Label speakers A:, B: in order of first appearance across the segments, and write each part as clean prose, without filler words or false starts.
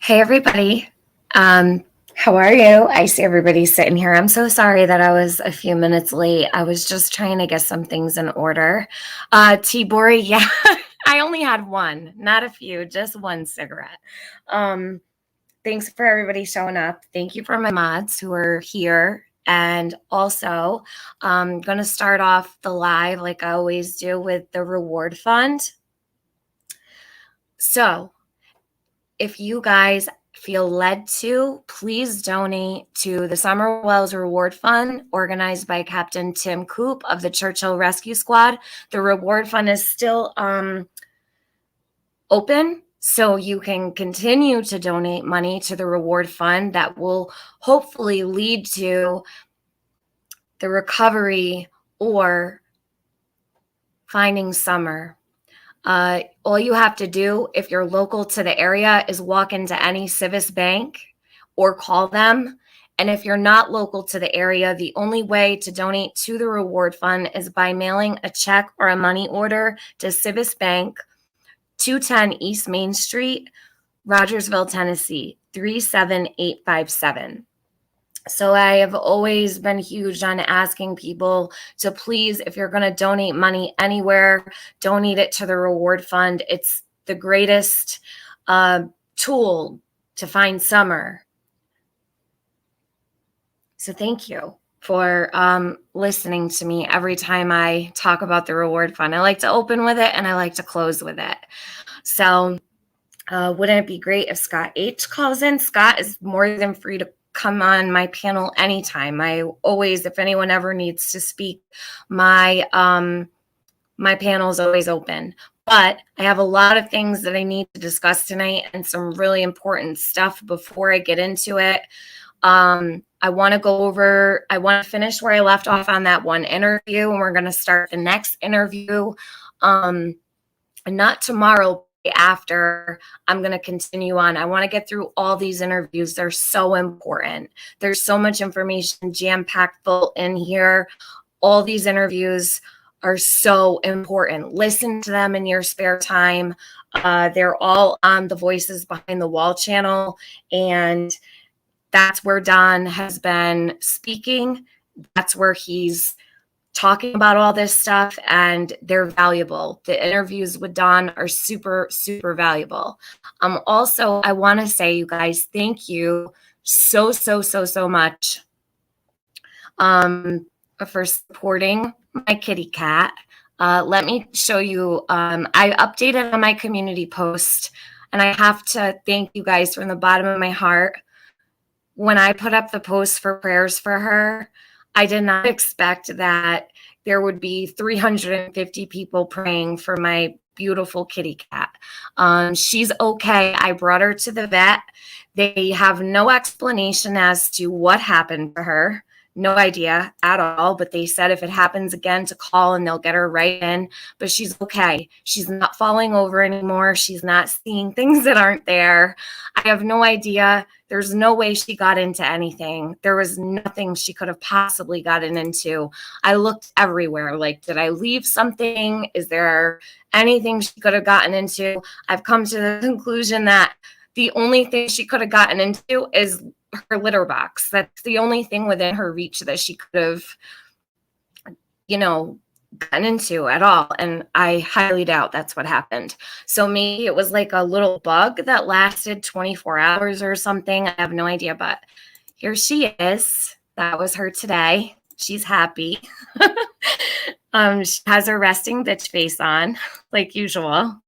A: Hey, everybody. How are you? I see everybody sitting here. I'm so sorry that I was a few minutes late. I was just trying to get some things in order. T-Bori, yeah, I only had one, not a few, just one cigarette. Um, Thanks for everybody showing up. Thank you for my mods who are here. And also, I'm going to start off the live like I always do with the reward fund. So, if you guys feel led to, please donate to the Summer Wells Reward Fund organized by Captain Tim Coop of the Churchill Rescue Squad. The reward fund is still open, so you can continue to donate money to the reward fund that will hopefully lead to the recovery or finding Summer. All you have to do if you're local to the area is walk into any CIVIS bank or call them. And if you're not local to the area, the only way to donate to the reward fund is by mailing a check or a money order to CIVIS Bank, 210 East Main Street, Rogersville, Tennessee, 37857. So I have always been huge on asking people to please, if you're going to donate money anywhere, donate it to the reward fund. It's the greatest tool to find Summer. So thank you for listening to me every time I talk about the reward fund. I like to open with it and I like to close with it. So wouldn't it be great if Scott H calls in? Scott is more than free to come on my panel anytime. I always, if anyone ever needs to speak, my panel is always open. But I have a lot of things that I need to discuss tonight and some really important stuff before I get into it. I want to finish where I left off on that one interview, and we're going to start the next interview. Not tomorrow, after. I'm going to continue on. I want to get through all these interviews. They're so important. There's so much information jam-packed full in here. All these interviews are so important. Listen to them in your spare time. They're all on the Voices Behind the Wall channel, and that's where Don has been speaking. That's where he's talking about all this stuff, and they're valuable. The interviews with Don are super, super valuable. Also, I want to say, you guys, thank you so much for supporting my kitty cat. Let me show you. I updated on my community post, and I have to thank you guys from the bottom of my heart. When I put up the post for prayers for her, I did not expect that there would be 350 people praying for my beautiful kitty cat. She's okay. I brought her to the vet. They have no explanation as to what happened to her. No idea at all, but they said if it happens again to call and they'll get her right in. But she's okay. She's not falling over anymore. She's not seeing things that aren't there. I have no idea. There's no way she got into anything. There was nothing she could have possibly gotten into. I looked everywhere. Like, did I leave something? Is there anything she could have gotten into? I've come to the conclusion that the only thing she could have gotten into is her litter box. That's the only thing within her reach that she could have, gotten into at all. And I highly doubt that's what happened. So maybe it was like a little bug that lasted 24 hours or something. I have no idea, but here she is. That was her today. She's happy. She has her resting bitch face on, like usual.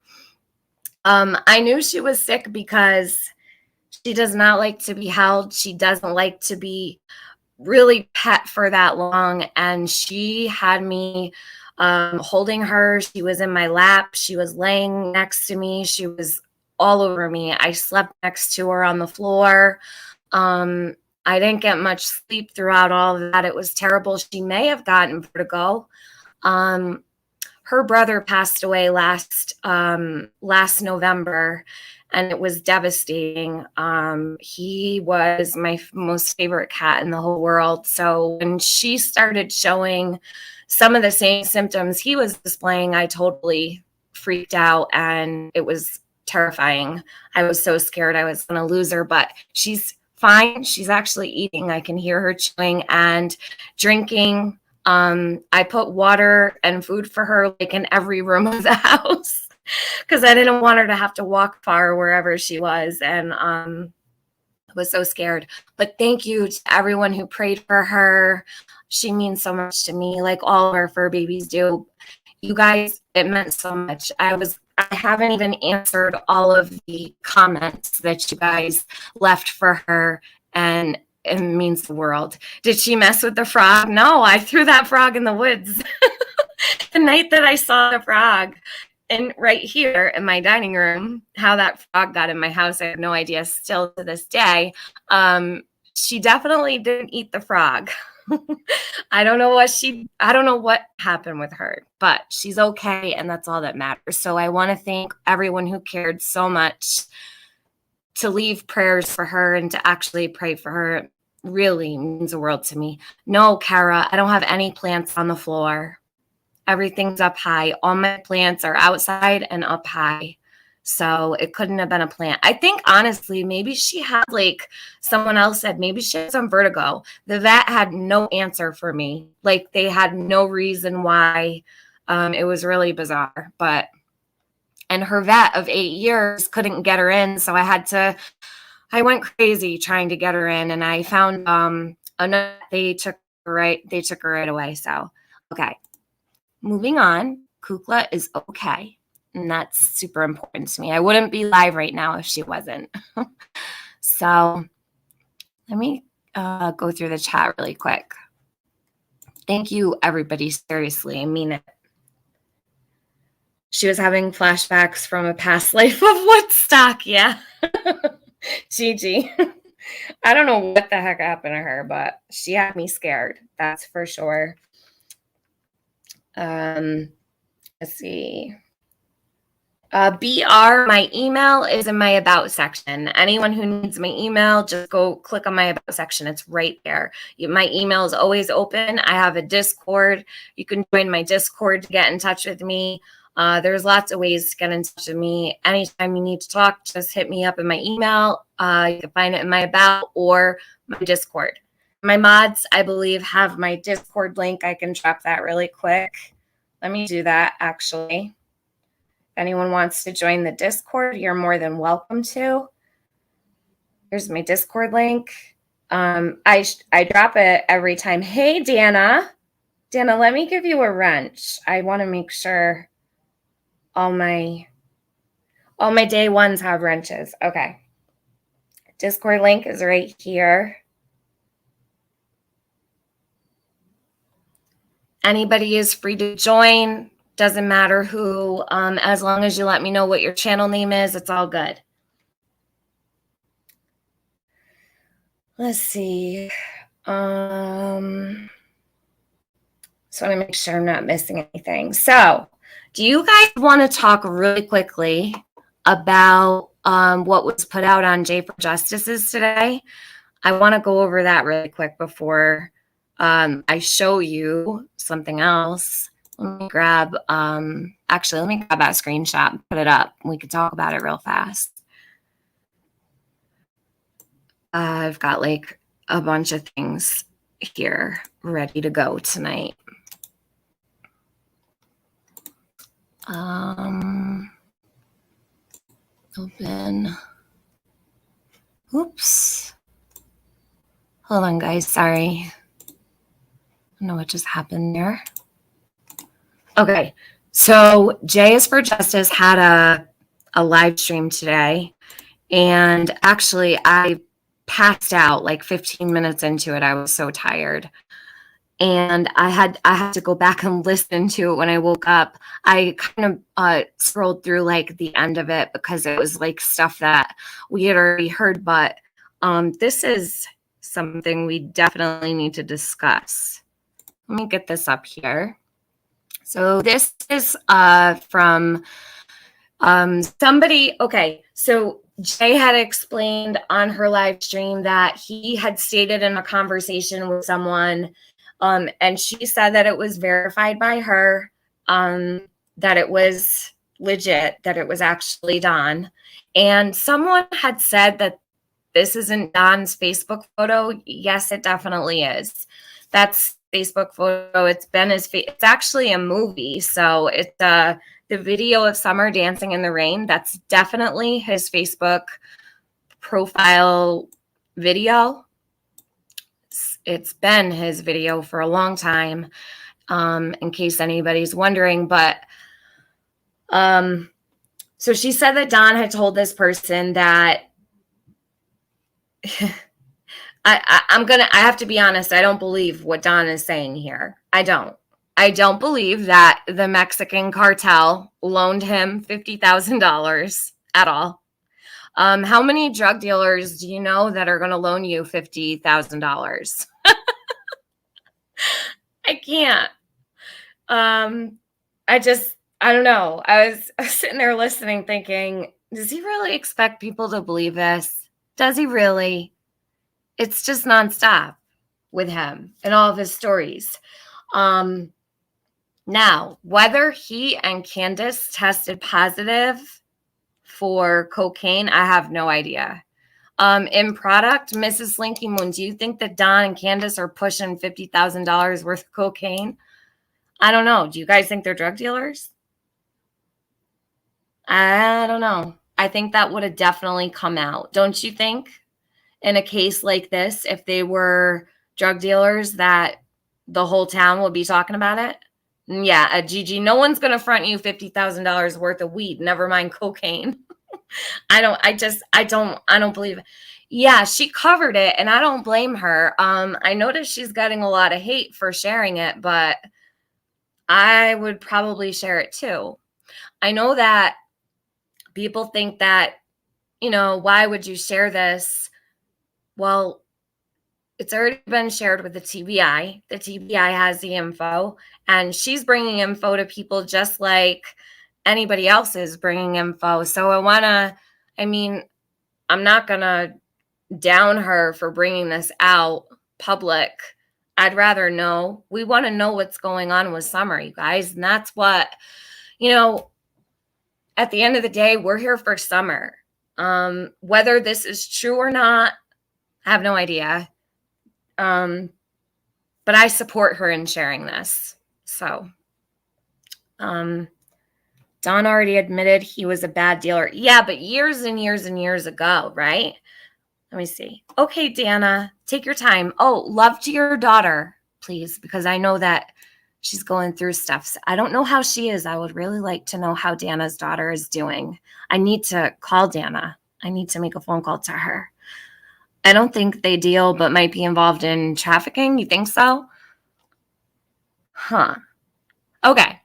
A: I knew she was sick because she does not like to be held. She doesn't like to be really pet for that long. And she had me holding her. She was in my lap. She was laying next to me. She was all over me. I slept next to her on the floor. I didn't get much sleep throughout all of that. It was terrible. She may have gotten vertigo. Her brother passed away last November, and it was devastating. He was my most favorite cat in the whole world. So when she started showing some of the same symptoms he was displaying, I totally freaked out, and it was terrifying. I was so scared I was going to lose her, but she's fine. She's actually eating. I can hear her chewing and drinking. I put water and food for her like in every room of the house because I didn't want her to have to walk far wherever she was. And I was so scared. But thank you to everyone who prayed for her. She means so much to me, like all of our fur babies do. You guys, it meant so much. I haven't even answered all of the comments that you guys left for her, and it means the world. Did she mess with the frog? No, I threw that frog in the woods. The night that I saw the frog, and right here in my dining room, how that frog got in my house, I have no idea still to this day. She definitely didn't eat the frog. I don't know what happened with her, but she's okay, and that's all that matters. So I want to thank everyone who cared so much to leave prayers for her and to actually pray for her. It really means the world to me. No, Kara, I don't have any plants on the floor. Everything's up high. All my plants are outside and up high. So it couldn't have been a plant. I think, honestly, maybe she had, like someone else said, maybe she had some vertigo. The vet had no answer for me. Like, they had no reason why. It was really bizarre. And her vet of 8 years couldn't get her in. So I went crazy trying to get her in. And I found they took her right away. So, okay. Moving on. Kukla is okay. And that's super important to me. I wouldn't be live right now if she wasn't. So let me go through the chat really quick. Thank you, everybody. Seriously, I mean it. She was having flashbacks from a past life of Woodstock. Yeah. Gigi. I don't know what the heck happened to her, but she had me scared. That's for sure. Let's see. BR, my email is in my about section. Anyone who needs my email, just go click on my about section. It's right there. My email is always open. I have a Discord. You can join my Discord to get in touch with me. There's lots of ways to get in touch with me. Anytime you need to talk, just hit me up in my email. You can find it in my about or my Discord. My mods, I believe, have my Discord link. I can drop that really quick. Let me do that, actually. If anyone wants to join the Discord, you're more than welcome to. Here's my Discord link. I drop it every time. Hey, Dana. Dana, let me give you a wrench. I want to make sure all my day ones have wrenches. Okay. Discord link is right here. Anybody is free to join. Doesn't matter who. As long as you let me know what your channel name is, it's all good. Let's see. So I want to make sure I'm not missing anything. So do you guys want to talk really quickly about what was put out on J for Justices today? I want to go over that really quick before I show you something else. Let me grab that screenshot and put it up. We could talk about it real fast. I've got like a bunch of things here ready to go tonight. Open. Oops. Hold on, guys. Sorry. I don't know what just happened there. Okay. So J is for Justice had a live stream today. And actually, I passed out like 15 minutes into it. I was so tired. And I had to go back and listen to it when I woke up. I kind of scrolled through like the end of it because it was like stuff that we had already heard. But this is something we definitely need to discuss. Let me get this up here. So this is from somebody. Okay, so Jay had explained on her live stream that he had stated in a conversation with someone, and she said that it was verified by her, that it was legit, that it was actually Don. And someone had said that this isn't Don's Facebook photo. Yes, it definitely is. That's Facebook photo. It's been it's actually a movie. So it's the video of Summer dancing in the rain. That's definitely his Facebook profile video. It's been his video for a long time, in case anybody's wondering. But so she said that Don had told this person that I have to be honest. I don't believe what Don is saying here. I don't believe that the Mexican cartel loaned him $50,000 at all. How many drug dealers do you know that are going to loan you $50,000? I can't. I don't know. I was sitting there listening thinking, does he really expect people to believe this? Does he really? It's just nonstop with him and all of his stories. Now, whether he and Candace tested positive for cocaine, I have no idea. In product, Mrs. Slinky Moon, do you think that Don and Candace are pushing $50,000 worth of cocaine? I don't know. Do you guys think they're drug dealers? I don't know. I think that would have definitely come out. Don't you think? In a case like this, if they were drug dealers, that the whole town would be talking about it? Yeah, Gigi, no one's going to front you $50,000 worth of weed, never mind cocaine. I don't believe it. Yeah, she covered it, and I don't blame her. I noticed she's getting a lot of hate for sharing it, but I would probably share it too. I know that people think that, why would you share this? Well, it's already been shared with the TBI. The TBI has the info, and she's bringing info to people just like anybody else is bringing info. So I'm not going to down her for bringing this out public. I'd rather know. We want to know what's going on with Summer, you guys. And that's what, at the end of the day, we're here for Summer. Whether this is true or not, I have no idea. But I support her in sharing this. So, Don already admitted he was a bad dealer. Yeah, but years and years and years ago, right? Let me see. Okay, Dana, take your time. Oh, love to your daughter, please, because I know that she's going through stuff. So I don't know how she is. I would really like to know how Dana's daughter is doing. I need to call Dana. I need to make a phone call to her. I don't think they deal, but might be involved in trafficking. You think so? Huh. Okay.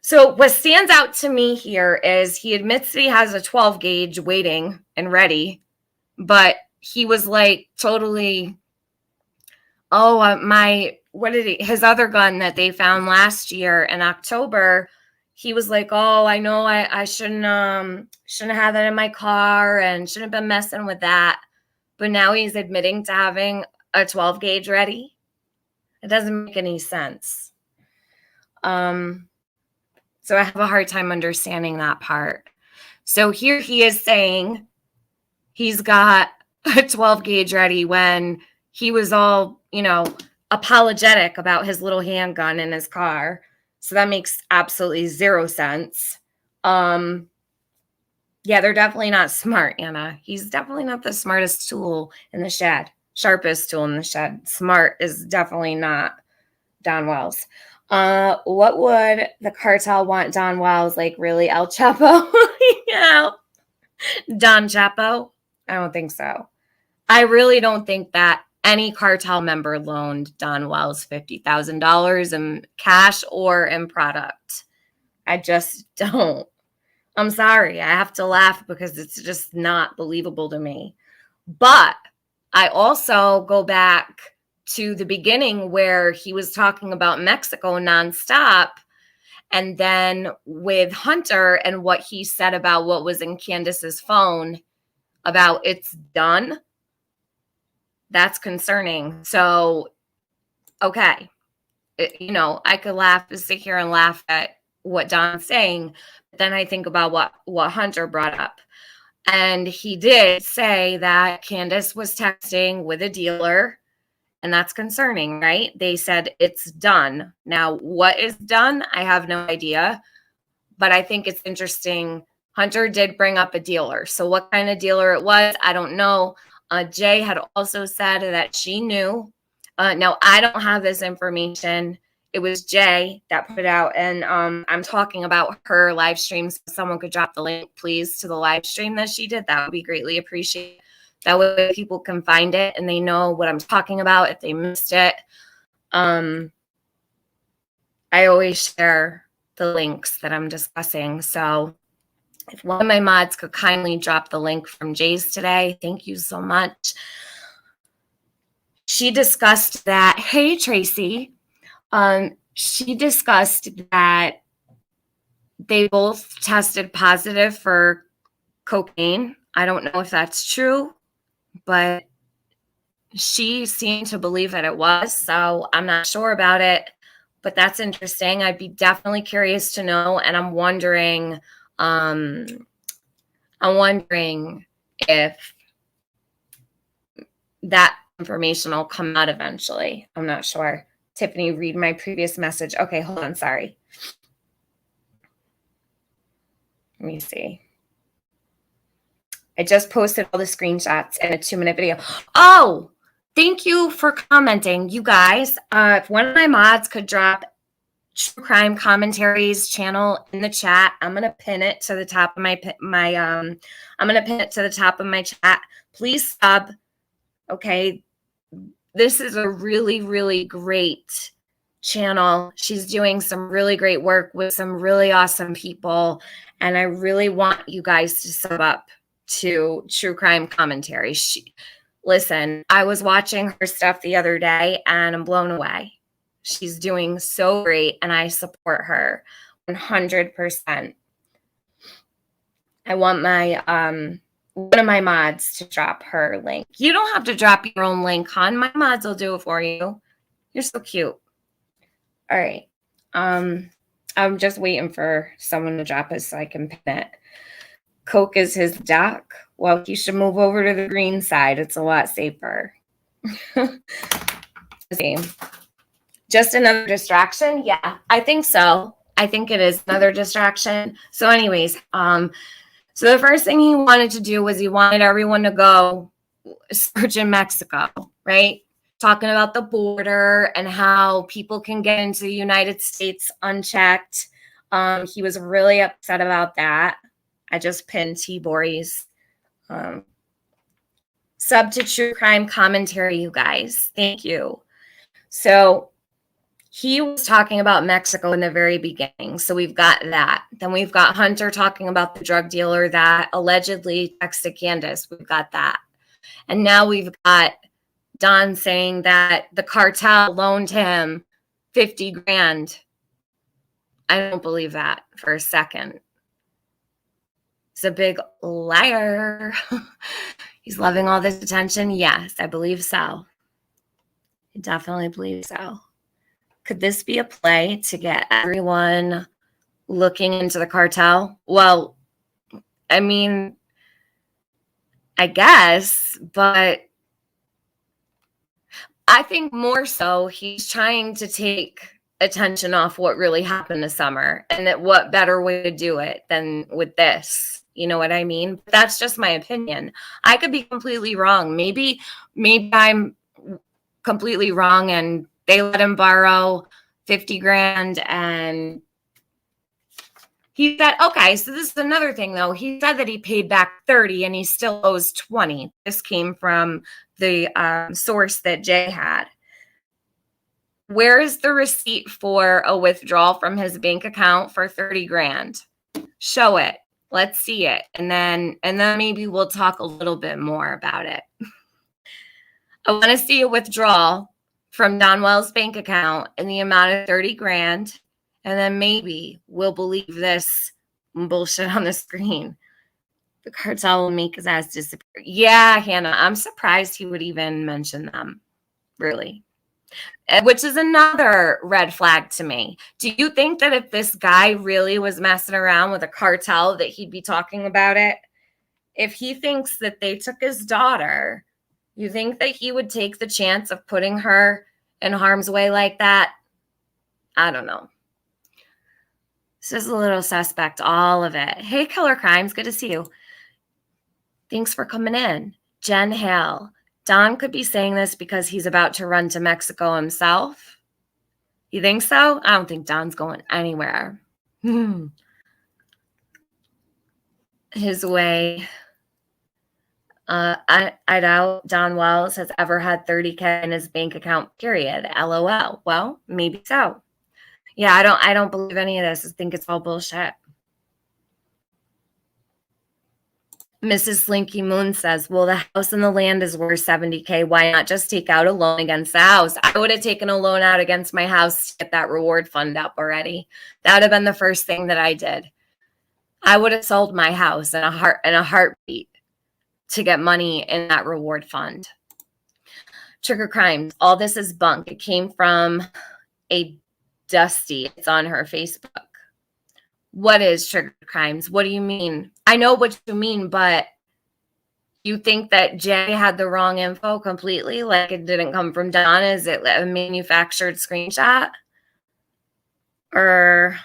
A: So what stands out to me here is he admits that he has a 12 gauge waiting and ready, but he was like totally, his other gun that they found last year in October, he was like, oh, I know I shouldn't have that in my car and shouldn't have been messing with that. But now he's admitting to having a 12 gauge ready. It doesn't make any sense. So I have a hard time understanding that part. So here he is saying he's got a 12 gauge ready when he was all, apologetic about his little handgun in his car. So that makes absolutely zero sense. Yeah, they're definitely not smart, Anna. He's definitely not the smartest tool in the shed. Sharpest tool in the shed. Smart is definitely not Don Wells. What would the cartel want Don Wells? Like, really, El Chapo? Don Chapo? I don't think so. I really don't think that any cartel member loaned Don Wells $50,000 in cash or in product. I just don't. I'm sorry. I have to laugh because it's just not believable to me. But I also go back to the beginning where he was talking about Mexico nonstop. And then with Hunter and what he said about what was in Candace's phone about it's done. That's concerning. So, okay. I could sit here and laugh at what Don's saying. But then I think about what Hunter brought up. And he did say that Candace was texting with a dealer, and that's concerning, right? They said it's done. Now, what is done? I have no idea, but I think it's interesting. Hunter did bring up a dealer. So what kind of dealer it was, I don't know. Jay had also said that she knew. Now, I don't have this information. It was Jay that put it out, and I'm talking about her live stream. So someone could drop the link, please, to the live stream that she did. That would be greatly appreciated. That way people can find it and they know what I'm talking about if they missed it. I always share the links that I'm discussing. So if one of my mods could kindly drop the link from Jay's today, thank you so much. She discussed that, hey, Tracy, she discussed that they both tested positive for cocaine. I don't know if that's true, but she seemed to believe that it was, so I'm not sure about it, but that's interesting. I'd be definitely curious to know, and I'm wondering if that information will come out eventually. I'm not sure. Tiffany, read my previous message. Okay, hold on, sorry. Let me see. I just posted all the screenshots in a 2-minute video. Oh, thank you for commenting, you guys. If one of my mods could drop True Crime Commentaries channel in the chat, I'm gonna pin it to the top of my I'm gonna pin it to the top of my chat. Please sub. Okay, this is a really, really great channel. She's doing some really great work with some really awesome people, and I really want you guys to sub up to True Crime Commentary. Listen, I was watching her stuff the other day and I'm blown away. She's doing so great and I support her 100%. I want my one of my mods to drop her link. You don't have to drop your own link, hon. My mods will do it for you. You're so cute. All right. I'm just waiting for someone to drop it so I can pin it. Coke is his doc. Well, he should move over to the green side. It's a lot safer. Just another distraction? Yeah, I think so. I think it is another distraction. So anyways, so the first thing he wanted to do was he wanted everyone to go search in Mexico, right? Talking about the border and how people can get into the United States unchecked. He was really upset about that. I just pinned T-Bory's sub to True Crime Commentary, you guys. Thank you. So he was talking about Mexico in the very beginning. So we've got that. Then we've got Hunter talking about the drug dealer that allegedly texted Candace. We've got that. And now we've got Don saying that the cartel loaned him 50 grand. I don't believe that for a second. He's a big liar. He's loving all this attention. Yes, I believe so. I definitely believe so. Could this be a play to get everyone looking into the cartel? Well, I mean, I guess, but I think more so he's trying to take attention off what really happened this summer, and that what better way to do it than with this. You know what I mean? That's just my opinion. I could be completely wrong. Maybe I'm completely wrong and they let him borrow 50 grand and he said, okay, so this is another thing though. He said that he paid back 30 and he still owes 20. This came from the source that Jay had. Where is the receipt for a withdrawal from his bank account for 30 grand? Show it. Let's see it. And then maybe we'll talk a little bit more about it. I want to see a withdrawal from Don Wells' bank account in the amount of 30 grand. And then maybe we'll believe this bullshit on the screen. The cartel will make his ass disappear. Yeah, Hannah, I'm surprised he would even mention them. Really. which is another red flag to me. Do you think that if this guy really was messing around with a cartel that he'd be talking about it? If he thinks that they took his daughter, you think that he would take the chance of putting her in harm's way like that? I don't know. This is a little suspect, all of it. Hey, Killer Crimes, good to see you. Thanks for coming in. Jen Hale. Don could be saying this because he's about to run to Mexico himself. You think so? I don't think Don's going anywhere. His way. I doubt Don Wells has ever had $30K in his bank account, period. LOL. Well, maybe so. Yeah, I don't believe any of this. I think it's all bullshit. Mrs. Slinky Moon says, well, the house and the land is worth $70K. Why not just take out a loan against the house? I would have taken a loan out against my house to get that reward fund up already. That would have been the first thing that I did. I would have sold my house in a heartbeat to get money in that reward fund. Trigger Crimes. All this is bunk. It came from a Dusty. It's on her Facebook. What is Trigger Crimes? What do you mean? I know what you mean, but you think that Jay had the wrong info completely? Like it didn't come from Don? Is it a manufactured screenshot? Or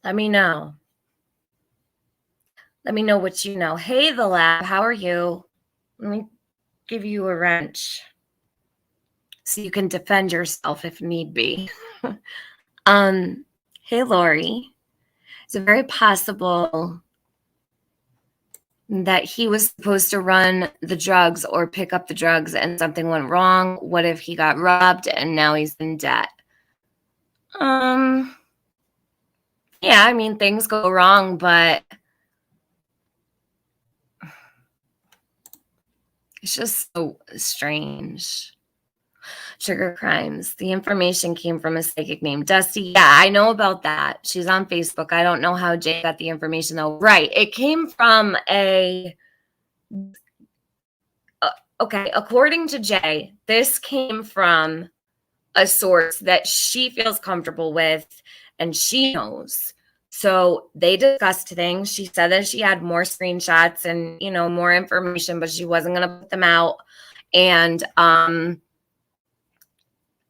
A: let me know. Let me know what you know. Hey, The Lab, how are you? Let me give you a wrench so you can defend yourself if need be. Hey, Lori. Is it very possible that he was supposed to run the drugs or pick up the drugs and something went wrong? What if he got robbed and now he's in debt? Yeah, I mean, things go wrong, but it's just so strange. Trigger Crimes. The information came from a psychic named Dusty. Yeah, I know about that. She's on Facebook. I don't know how Jay got the information, though. Right. It came from okay, according to Jay, this came from a source that she feels comfortable with and she knows. So they discussed things. She said that she had more screenshots and, more information, but she wasn't going to put them out. And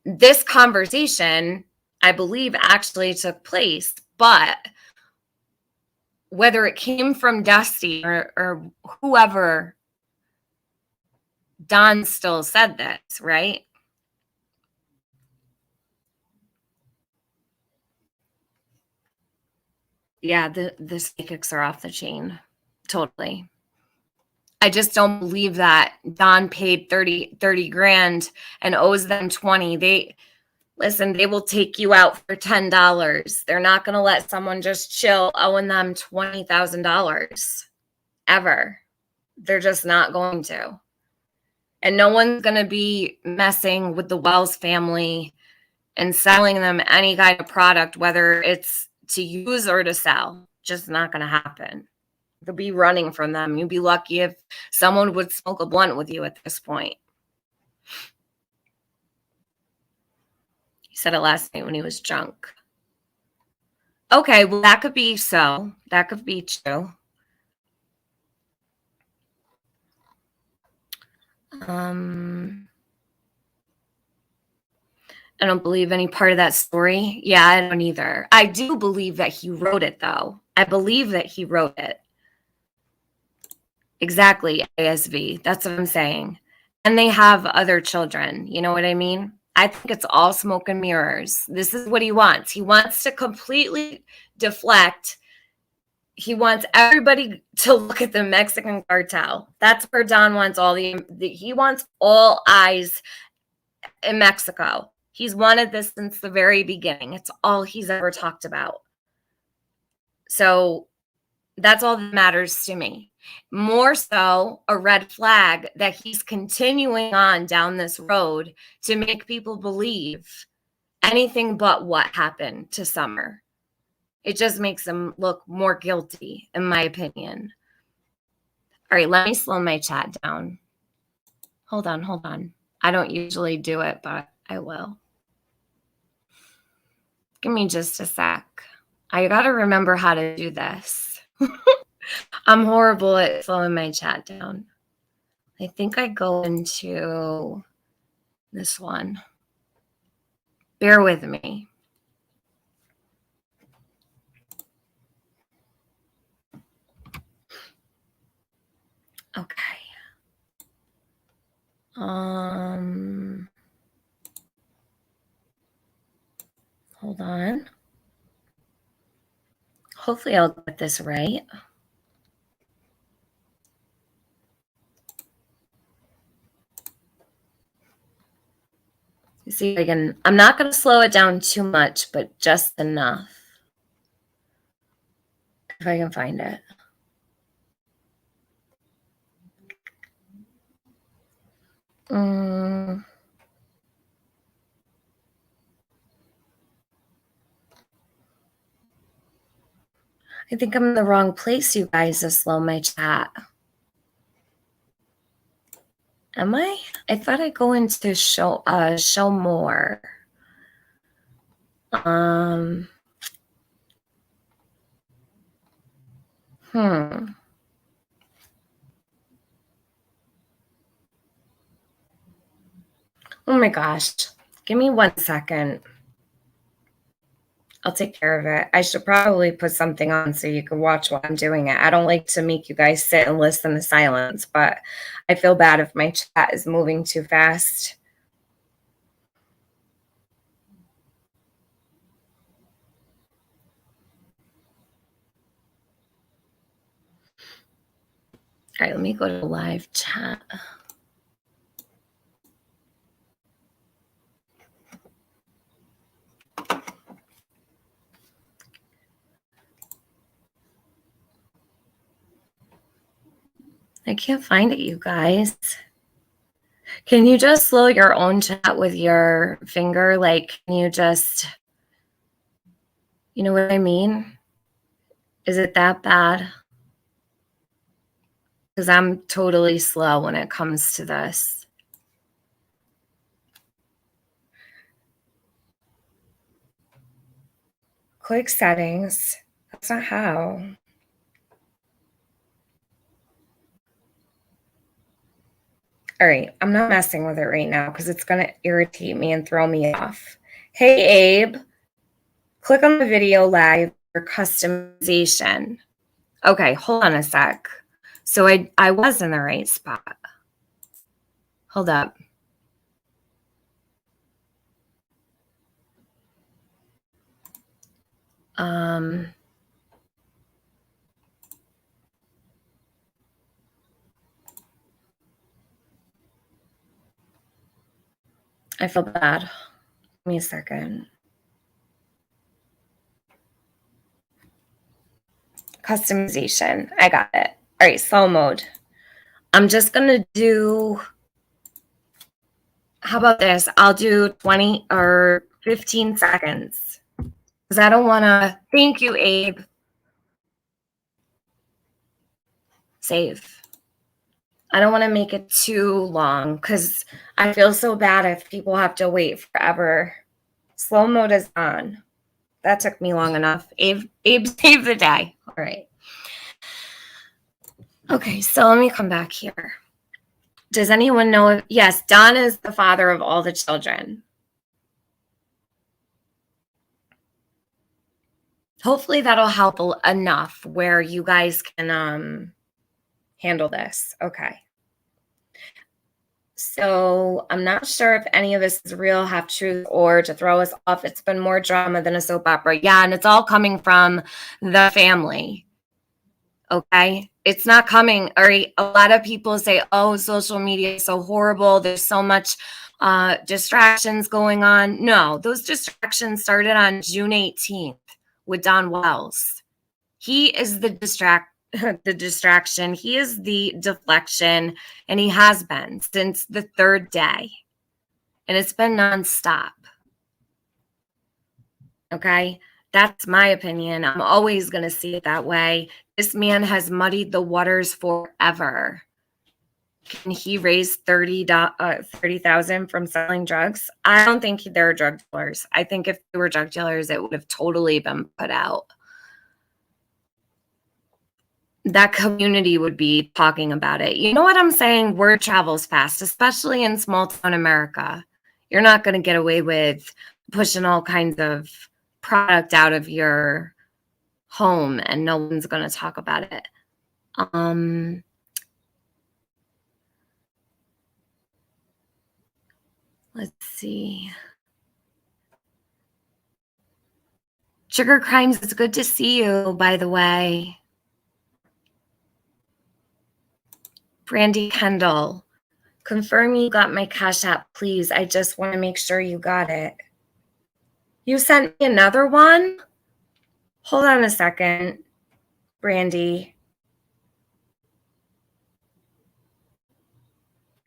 A: this conversation, I believe, actually took place, but whether it came from Dusty or whoever, Don still said this, right? Yeah, the psychics are off the chain. Totally. I just don't believe that Don paid 30 grand and owes them 20. They will take you out for $10. They're not going to let someone just chill owing them $20,000 ever. They're just not going to. And no one's going to be messing with the Wells family and selling them any kind of product, whether it's to use or to sell. Just not going to happen. They'll be running from them. You'd be lucky if someone would smoke a blunt with you at this point. He said it last night when he was drunk. Okay, well, that could be so. That could be true. I don't believe any part of that story. Yeah, I don't either. I do believe that he wrote it, though. I believe that he wrote it. Exactly, ASV. That's what I'm saying. And they have other children. You know what I mean? I think it's all smoke and mirrors. This is what he wants. He wants to completely deflect. He wants everybody to look at the Mexican cartel. That's where Don wants he wants all eyes in Mexico. He's wanted this since the very beginning. It's all he's ever talked about. So that's all that matters to me. More so a red flag that he's continuing on down this road to make people believe anything but what happened to Summer. It just makes him look more guilty, in my opinion. All right, let me slow my chat down. Hold on. I don't usually do it, but I will. Give me just a sec. I gotta remember how to do this. I'm horrible at slowing my chat down. I think I go into this one. Bear with me. Okay. Hold on. Hopefully I'll get this right. You see, again, I'm not going to slow it down too much, but just enough. If I can find it. I think I'm in the wrong place, you guys, to slow my chat. Am I? I thought I'd go into show more. Oh my gosh. Give me 1 second. I'll take care of it. I should probably put something on so you can watch while I'm doing it. I don't like to make you guys sit and listen to silence, but I feel bad if my chat is moving too fast. All right, let me go to live chat. I can't find it, you guys. Can you just slow your own chat with your finger? Like, can you just, you know what I mean? Is it that bad? Because I'm totally slow when it comes to this. Click settings. That's not how. All right, I'm not messing with it right now because it's going to irritate me and throw me off. Hey, Abe, click on the video live for customization. Okay, hold on a sec. So I was in the right spot. Hold up. I feel bad. Give me a second. Customization. I got it. All right, slow mode. I'm just going to do, how about this? I'll do 20 or 15 seconds because I don't want to. Thank you, Abe. Save. I don't want to make it too long because I feel so bad if people have to wait forever. Slow mode is on. That took me long enough. Abe saved the day. All right. Okay, so let me come back here. Does anyone know? Yes, Don is the father of all the children. Hopefully that'll help enough where you guys can handle this. Okay. So I'm not sure if any of this is real, half truth, or to throw us off. It's been more drama than a soap opera. Yeah, and it's all coming from the family. Okay. It's not coming. Or a lot of people say, oh, social media is so horrible. There's so much distractions going on. No, those distractions started on June 18th with Don Wells. He is the distraction. He is the deflection, and he has been since the third day. And it's been nonstop. Okay. That's my opinion. I'm always going to see it that way. This man has muddied the waters forever. can he raise $30,000 from selling drugs? I don't think they're drug dealers. I think if they were drug dealers, it would have totally been put out. That community would be talking about it. You know what I'm saying? Word travels fast, especially in small town America. You're not going to get away with pushing all kinds of product out of your home and no one's going to talk about it. Let's see. Sugar Crimes, it's good to see you, by the way. Brandy Kendall, confirm you got my Cash App, please. I just want to make sure you got it. You sent me another one? Hold on a second, Brandy.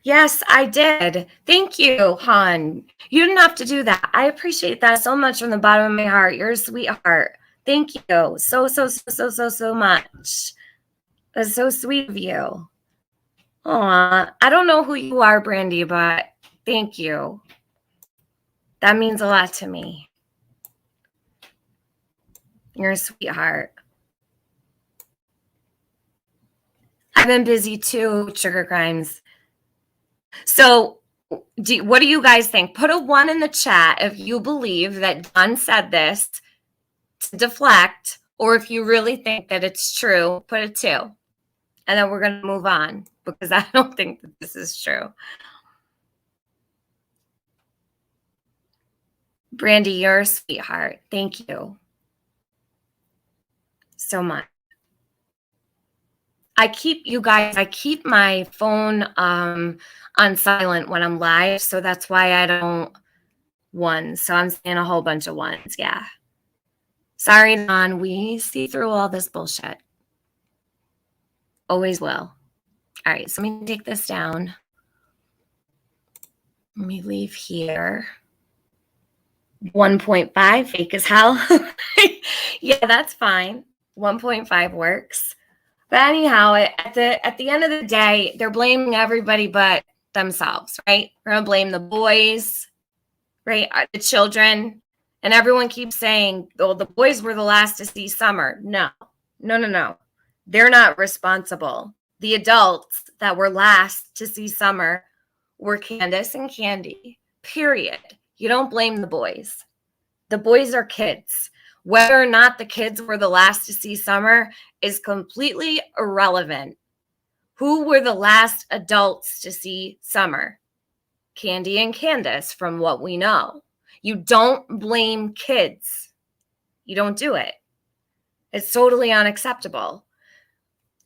A: Yes, I did. Thank you, hon. You didn't have to do that. I appreciate that so much from the bottom of my heart. You're a sweetheart. Thank you so much. That's so sweet of you. Aw, I don't know who you are, Brandy, but thank you. That means a lot to me. You're a sweetheart. I've been busy too, Sugar Crimes. So what do you guys think? Put a 1 in the chat if you believe that Don said this to deflect, or if you really think that it's true, put a 2. And then we're going to move on because I don't think that this is true. Brandy, you're a sweetheart. Thank you so much. I keep my phone on silent when I'm live, so that's why I don't 1. So I'm seeing a whole bunch of 1s. Yeah. Sorry, Don. We see through all this bullshit. Always will. All right, so let me take this down. Let me leave here. 1.5, fake as hell. Yeah, that's fine. 1.5 works. But anyhow, at the end of the day, they're blaming everybody but themselves, right? We're going to blame the boys, right? The children. And everyone keeps saying, oh, the boys were the last to see summer. No. They're not responsible. The adults that were last to see summer were Candace and Candy, period. You don't blame the boys. The boys are kids. Whether or not the kids were the last to see summer is completely irrelevant. Who were the last adults to see summer? Candy and Candace, from what we know. You don't blame kids. You don't do it. It's totally unacceptable.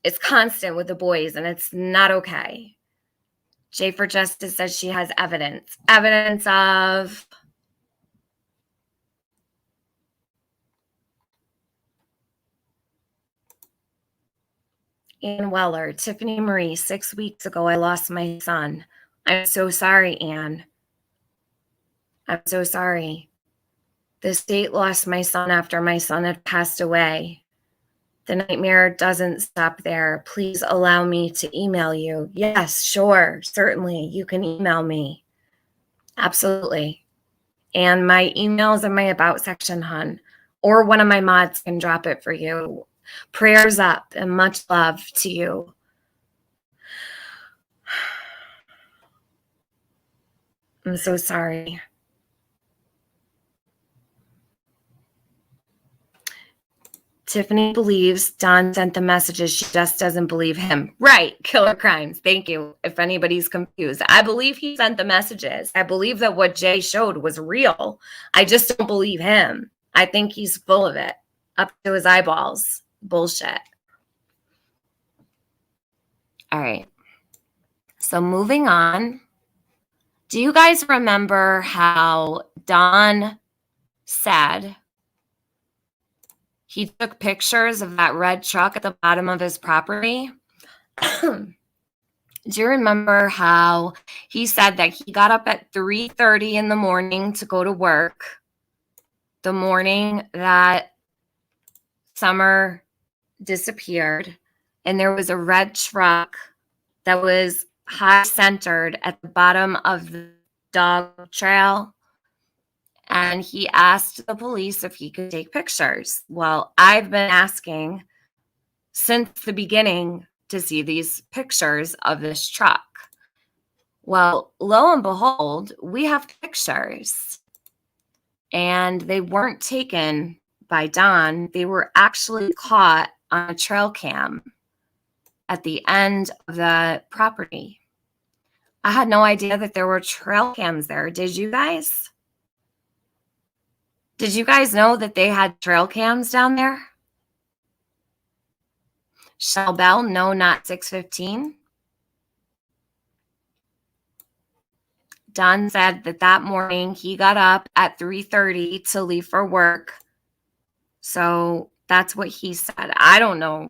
A: It's constant with the boys, and it's not okay. J for Justice says she has evidence. Evidence of... Ann Weller, Tiffany Marie, 6 weeks ago, I lost my son. I'm so sorry, Ann. I'm so sorry. The state lost my son after my son had passed away. The nightmare doesn't stop there. Please allow me to email you. Yes, sure, certainly. You can email me. Absolutely. And my email is in my About section, hon. Or one of my mods can drop it for you. Prayers up and much love to you. I'm so sorry. Tiffany believes Don sent the messages. She just doesn't believe him. Right. Killer Crimes. Thank you. If anybody's confused, I believe he sent the messages. I believe that what Jay showed was real. I just don't believe him. I think he's full of it, up to his eyeballs. Bullshit. All right. So moving on. Do you guys remember how Don said he took pictures of that red truck at the bottom of his property? Do you remember how he said that he got up at 3:30 in the morning to go to work the morning that Summer disappeared, and there was a red truck that was high centered at the bottom of the dog trail. And he asked the police if he could take pictures. Well, I've been asking since the beginning to see these pictures of this truck. Well, lo and behold, we have pictures. And they weren't taken by Don. They were actually caught on a trail cam at the end of the property. I had no idea that there were trail cams there. Did you guys? Did you guys know that they had trail cams down there? Shell Bell, no, not 615. Don said that morning he got up at 3:30 to leave for work. So that's what he said. I don't know.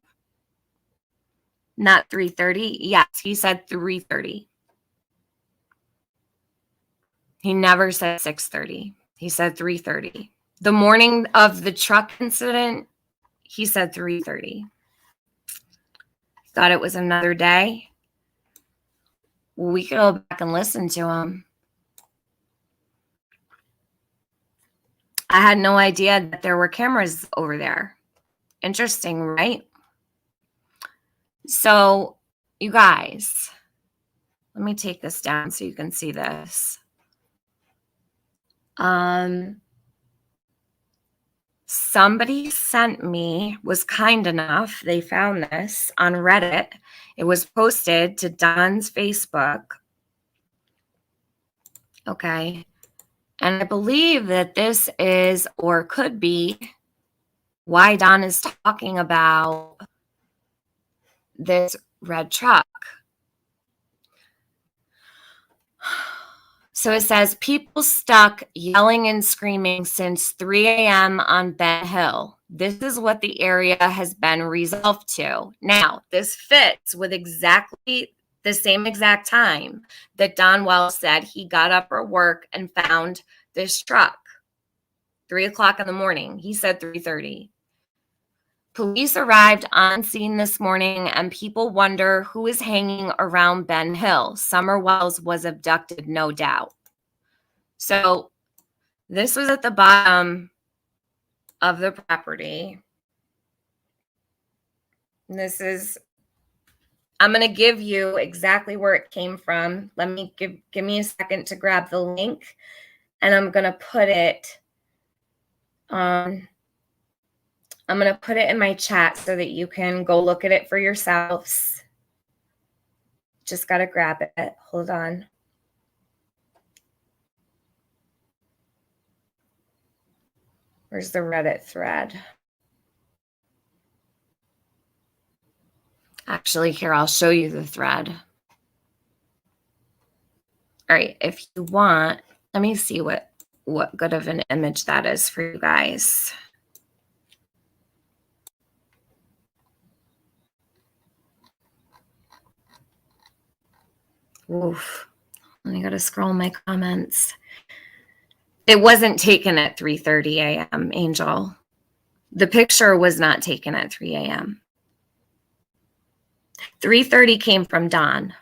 A: Not 3:30. Yes, he said 3:30. He never said 6:30. He said 3:30. The morning of the truck incident, he said 3:30. Thought it was another day. We could go back and listen to him. I had no idea that there were cameras over there. Interesting, right? So, you guys, let me take this down so you can see this. Somebody was kind enough, they found this on Reddit. It was posted to Don's Facebook. Okay. And I believe that this is, or could be, why Don is talking about this red truck. So it says, people stuck yelling and screaming since 3 a.m. on Ben Hill. This is what the area has been resolved to. Now, this fits with exactly the same exact time that Don Wells said he got up for work and found this truck. 3 o'clock in the morning. He said 3:30. Police arrived on scene this morning and people wonder who is hanging around Ben Hill. Summer Wells was abducted, no doubt. So this was at the bottom of the property. This is, I'm going to give you exactly where it came from. Let me give me a second to grab the link, and I'm going to put it on. I'm going to put it in my chat so that you can go look at it for yourselves. Just got to grab it. Hold on. Where's the Reddit thread? Actually, here, I'll show you the thread. All right, if you want, let me see what good of an image that is for you guys. Oof. I got to scroll my comments. It wasn't taken at 3:30 a.m., Angel. The picture was not taken at 3 a.m. 3:30 came from Don.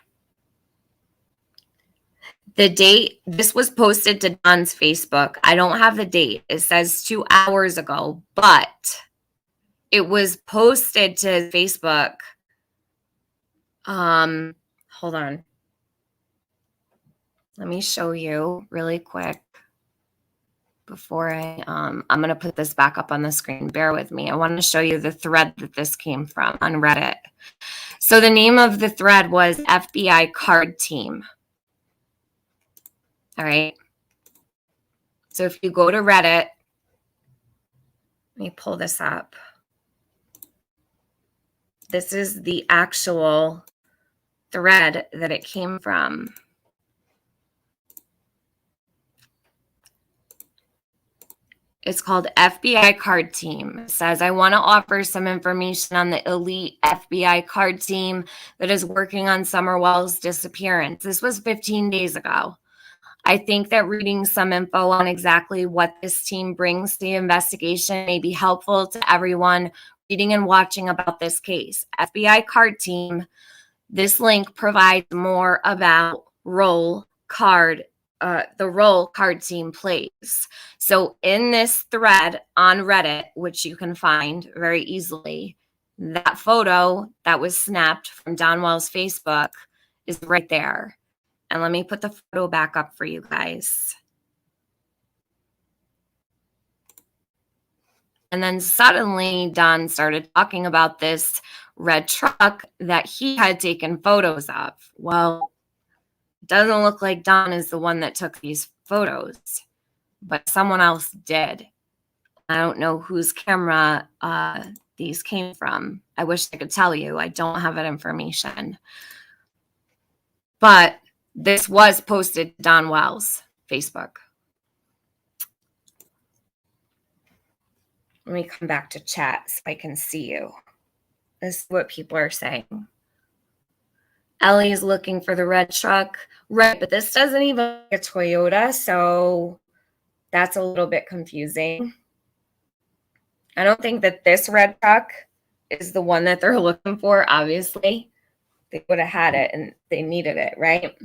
A: The date, this was posted to Don's Facebook. I don't have the date. It says 2 hours ago, but it was posted to Facebook. Hold on. Let me show you really quick before I'm going to put this back up on the screen. Bear with me. I want to show you the thread that this came from on Reddit. So the name of the thread was FBI Card Team. All right. So if you go to Reddit, let me pull this up. This is the actual thread that it came from. It's called FBI Card Team. It says, I want to offer some information on the elite FBI card team that is working on Summer Wells' disappearance. This was 15 days ago. I think that reading some info on exactly what this team brings to the investigation may be helpful to everyone reading and watching about this case. FBI Card Team This link provides more about the role card team plays. So in this thread on Reddit, which you can find very easily, that photo that was snapped from Don Wells' Facebook is right there. And let me put the photo back up for you guys. And then suddenly Don started talking about this red truck that he had taken photos of. Well, it doesn't look like Don is the one that took these photos, but someone else did. I don't know whose camera these came from. I wish I could tell you. I don't have that information. But this was posted to Don Wells' Facebook. Let me come back to chat so I can see you. This is what people are saying. Ellie is looking for the red truck. Right, but this doesn't even look like a Toyota, so that's a little bit confusing. I don't think that this red truck is the one that they're looking for, obviously. They would have had it and they needed it, right?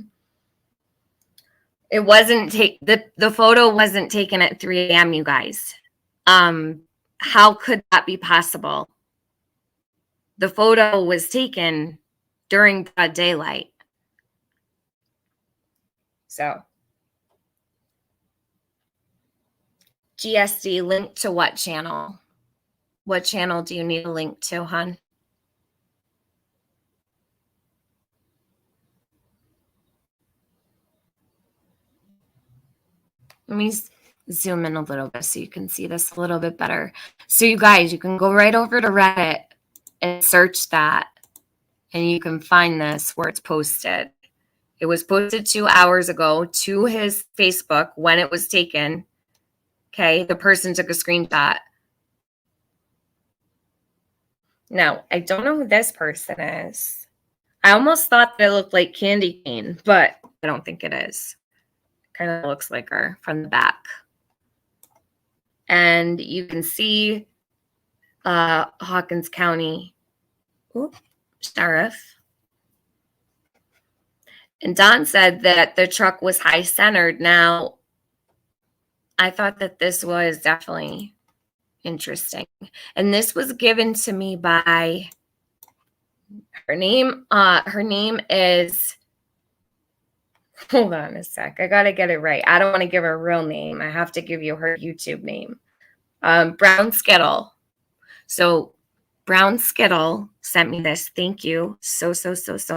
A: It wasn't the photo wasn't taken at 3 a.m., you guys. How could that be possible? The photo was taken during broad daylight. So, GSD, link to what channel? What channel do you need a link to, hon? Let me zoom in a little bit so you can see this a little bit better. So you guys, you can go right over to Reddit and search that, and you can find this where it's posted. It was posted 2 hours ago to his Facebook when it was taken. Okay, the person took a screenshot. Now, I don't know who this person is. I almost thought that it looked like Candy Cane, but I don't think it is. Kind of looks like her from the back. And you can see Hawkins County Sheriff. And Don said that the truck was high-centered. Now, I thought that this was definitely interesting. And this was given to me by her name. Her name is, hold on a sec. I got to get it right. I don't want to give her real name. I have to give you her YouTube name. Brown Skittle. So Brown Skittle sent me this. Thank you so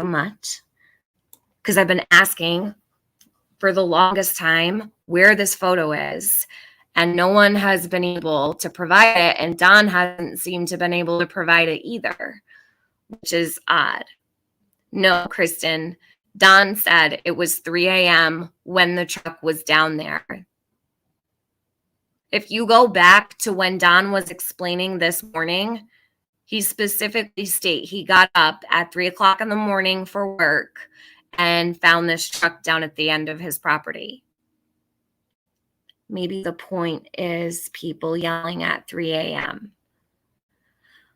A: much. Because I've been asking for the longest time where this photo is, and no one has been able to provide it, and Don hasn't seemed to have been able to provide it either, which is odd. No, Kristen, Don said it was 3 a.m. when the truck was down there. If you go back to when Don was explaining this morning, he specifically stated he got up at 3 o'clock in the morning for work and found this truck down at the end of his property. Maybe the point is people yelling at 3 a.m.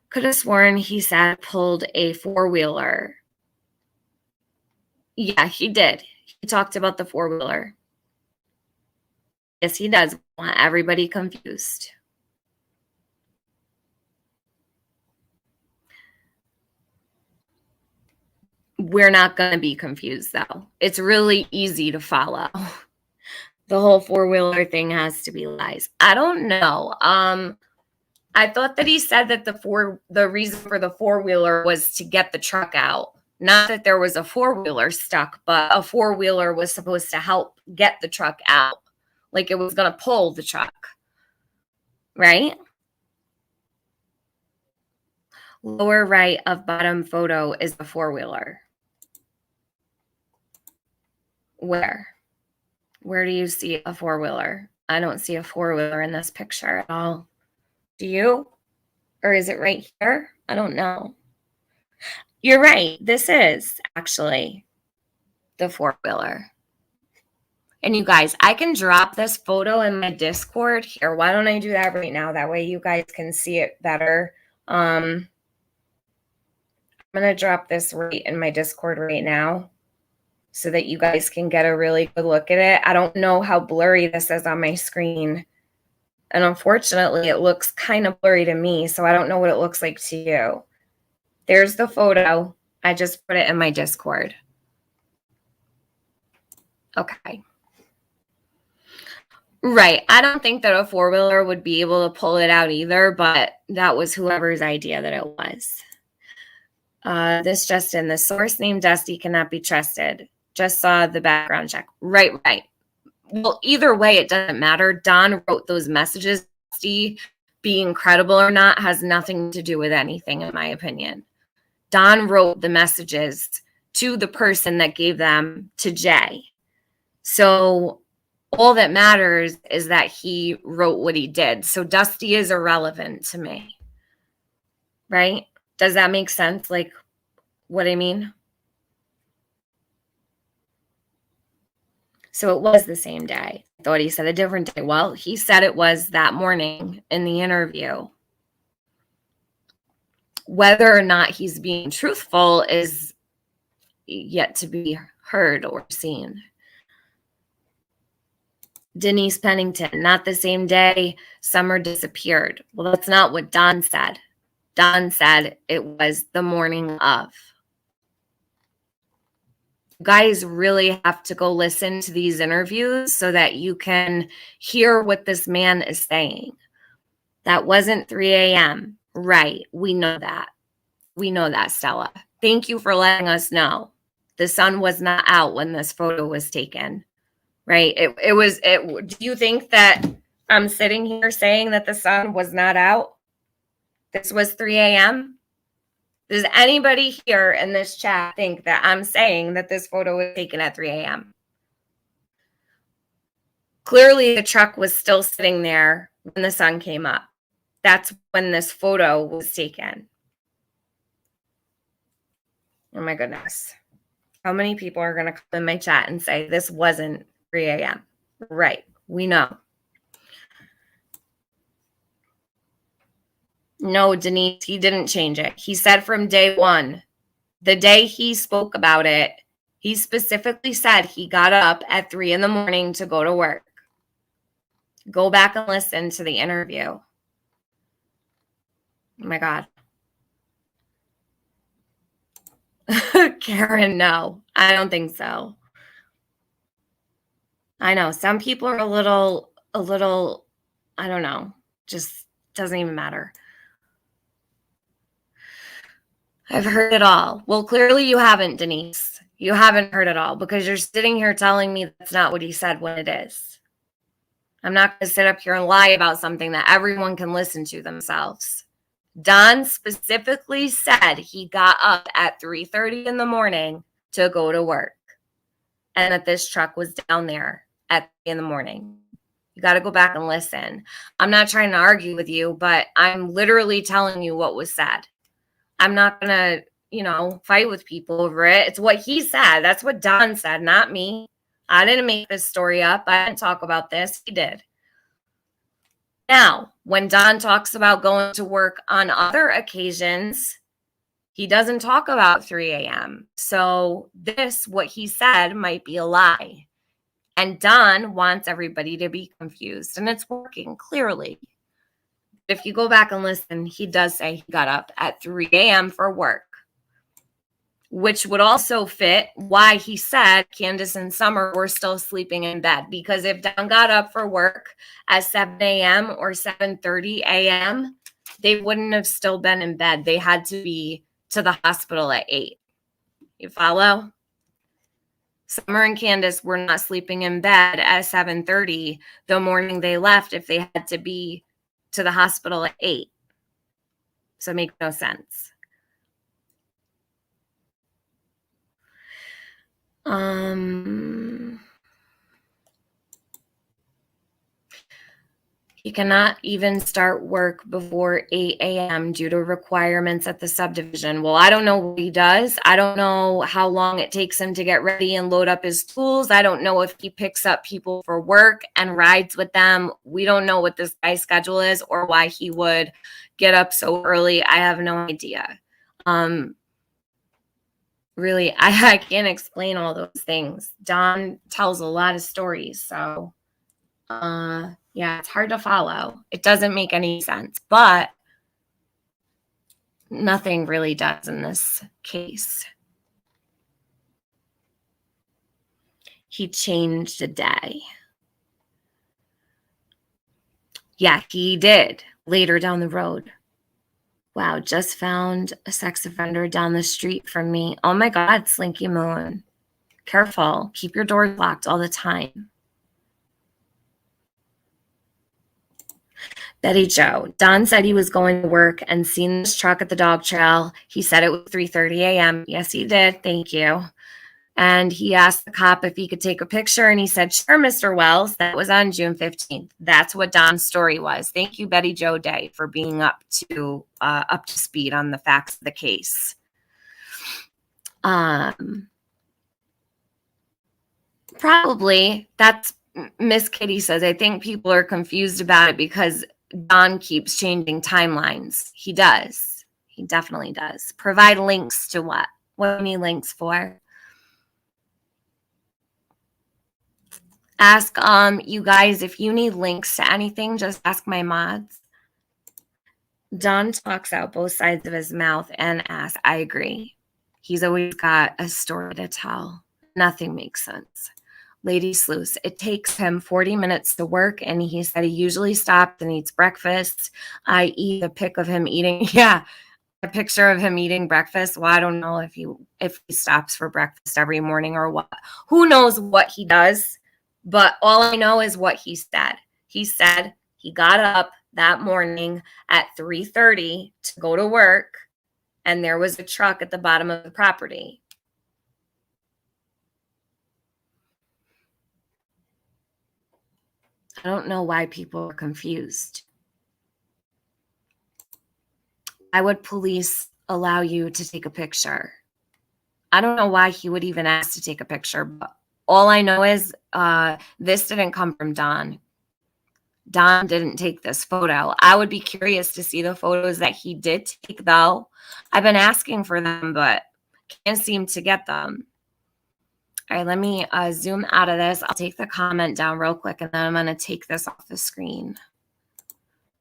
A: Could have sworn he said pulled a four-wheeler. Yeah, he did. He talked about the four-wheeler. Yes, he does want everybody confused. We're not going to be confused, though. It's really easy to follow. The whole four-wheeler thing has to be lies. I don't know. I thought that he said that the reason for the four-wheeler was to get the truck out. Not that there was a four-wheeler stuck, but a four-wheeler was supposed to help get the truck out. Like it was going to pull the truck. Right? Lower right of bottom photo is the four-wheeler. Where? Where do you see a four-wheeler? I don't see a four-wheeler in this picture at all. Do you? Or is it right here? I don't know. You're right. This is actually the four-wheeler. And you guys, I can drop this photo in my Discord here. Why don't I do that right now? That way you guys can see it better. I'm I'm going to drop this right in my Discord right now so that you guys can get a really good look at it. I don't know how blurry this is on my screen. And unfortunately, it looks kind of blurry to me, so I don't know what it looks like to you. There's the photo. I just put it in my Discord. Okay. Right. I don't think that a four-wheeler would be able to pull it out either, but that was whoever's idea that it was. This just in, the source named Dusty cannot be trusted. Just saw the background check. Right. Well, either way, it doesn't matter. Don wrote those messages. Dusty being credible or not has nothing to do with anything, in my opinion. Don wrote the messages to the person that gave them to Jay. So all that matters is that he wrote what he did. So Dusty is irrelevant to me. Right? Does that make sense? Like what I mean? So it was the same day. I thought he said a different day. Well, he said it was that morning in the interview. Whether or not he's being truthful is yet to be heard or seen. Denise Pennington, not the same day, Summer disappeared. Well, that's not what Don said. Don said it was the morning of. You guys really have to go listen to these interviews so that you can hear what this man is saying. That wasn't 3 a.m. Right. We know that. We know that, Stella. Thank you for letting us know. The sun was not out when this photo was taken. Right. Do you think that I'm sitting here saying that the sun was not out? This was 3 a.m. Does anybody here in this chat think that I'm saying that this photo was taken at 3 a.m.? Clearly, the truck was still sitting there when the sun came up. That's when this photo was taken. Oh my goodness. How many people are going to come in my chat and say this wasn't 3 a.m.? Right. We know. No, Denise, he didn't change it. He said from day one, the day he spoke about it, he specifically said he got up at 3 a.m. to go to work. Go back and listen to the interview. Oh my God. Karen, no, I don't think so. I know some people are a little, I don't know, just doesn't even matter. I've heard it all. Well, clearly you haven't, Denise. You haven't heard it all because you're sitting here telling me that's not what he said when it is. I'm not going to sit up here and lie about something that everyone can listen to themselves. Don specifically said he got up at 3:30 in the morning to go to work and that this truck was down there at 3 in the morning. You got to go back and listen. I'm not trying to argue with you, but I'm literally telling you what was said. I'm not going to, fight with people over it. It's what he said. That's what Don said, not me. I didn't make this story up. I didn't talk about this. He did. Now, when Don talks about going to work on other occasions, he doesn't talk about 3 a.m. So what he said might be a lie. And Don wants everybody to be confused. And it's working clearly. If you go back and listen, he does say he got up at 3 a.m. for work, which would also fit why he said Candace and Summer were still sleeping in bed. Because if Don got up for work at 7 a.m. or 7:30 a.m., they wouldn't have still been in bed. They had to be to the hospital at 8. You follow? Summer and Candace were not sleeping in bed at 7:30 the morning they left if they had to be to the hospital at 8. So it makes no sense. He cannot even start work before 8 a.m. due to requirements at the subdivision. Well, I don't know what he does. I don't know how long it takes him to get ready and load up his tools. I don't know if he picks up people for work and rides with them. We don't know what this guy's schedule is or why he would get up so early. I have no idea. really, I can't explain all those things. Don tells a lot of stories, so yeah, it's hard to follow. It doesn't make any sense, but nothing really does in this case. He changed a day. Yeah, he did later down the road. Wow, just found a sex offender down the street from me. Oh my God, Slinky Moon. Careful. Keep your doors locked all the time. Betty Joe. Don said he was going to work and seen this truck at the dog trail. He said it was 3:30 a.m. Yes, he did. Thank you. And he asked the cop if he could take a picture, and he said, sure, Mr. Wells. That was on June 15th. That's what Don's story was. Thank you, Betty Joe Day, for being up to speed on the facts of the case. Probably, that's Miss Kitty says, I think people are confused about it because Don keeps changing timelines. He does. He definitely does. Provide links to what? What do you need links for? Ask you guys if you need links to anything, just ask my mods. Don talks out both sides of his mouth and asks. I agree. He's always got a story to tell. Nothing makes sense. Lady Sluice, it takes him 40 minutes to work, and he said he usually stops and eats breakfast. I eat a pic of him eating. Yeah, a picture of him eating breakfast. Well, I don't know if he stops for breakfast every morning or what. Who knows what he does? But all I know is what he said. He said he got up that morning at 3:30 to go to work, and there was a truck at the bottom of the property. I don't know why people are confused. Why would police allow you to take a picture? I don't know why he would even ask to take a picture, but all I know is this didn't come from Don. Don didn't take this photo. I would be curious to see the photos that he did take, though. I've been asking for them, but can't seem to get them. All right, let me zoom out of this. I'll take the comment down real quick, and then I'm going to take this off the screen.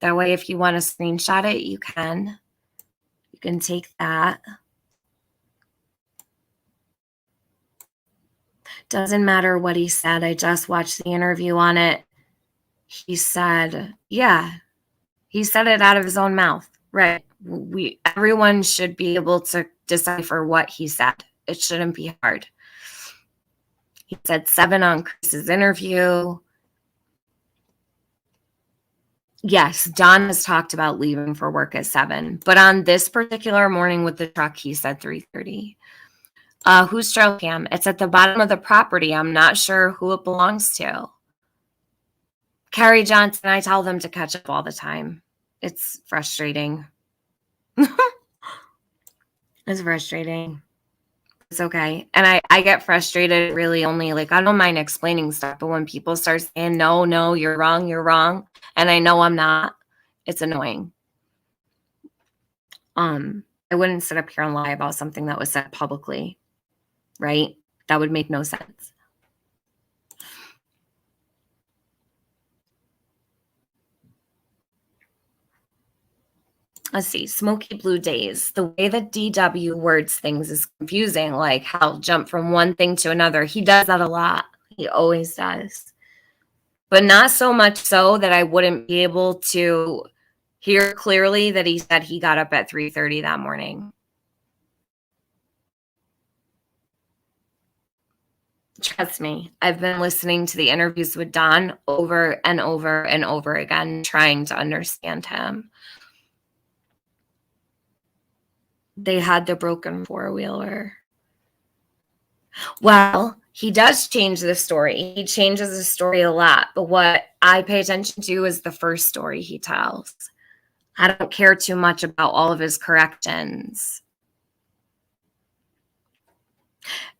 A: That way, if you want to screenshot it, you can. You can take that. Doesn't matter what he said. I just watched the interview on it. He said, yeah, he said it out of his own mouth. Right. Everyone should be able to decipher what he said. It shouldn't be hard. He said 7 on Chris's interview. Yes, Don has talked about leaving for work at 7, but on this particular morning with the truck, he said 3:30. Whose trail cam? It's at the bottom of the property. I'm not sure who it belongs to. Carrie Johnson, I tell them to catch up all the time. It's frustrating. It's frustrating. It's okay. And I get frustrated really only, like, I don't mind explaining stuff, but when people start saying, no, you're wrong, and I know I'm not, it's annoying. I wouldn't sit up here and lie about something that was said publicly, right? That would make no sense. Let's see, Smoky Blue Days. The way that DW words things is confusing, like how jump from one thing to another. He does that a lot. He always does. But not so much so that I wouldn't be able to hear clearly that he said he got up at 3:30 that morning. Trust me, I've been listening to the interviews with Don over and over and over again, trying to understand him. They had the broken four-wheeler. Well, he does change the story. He changes the story a lot. But what I pay attention to is the first story he tells. I don't care too much about all of his corrections.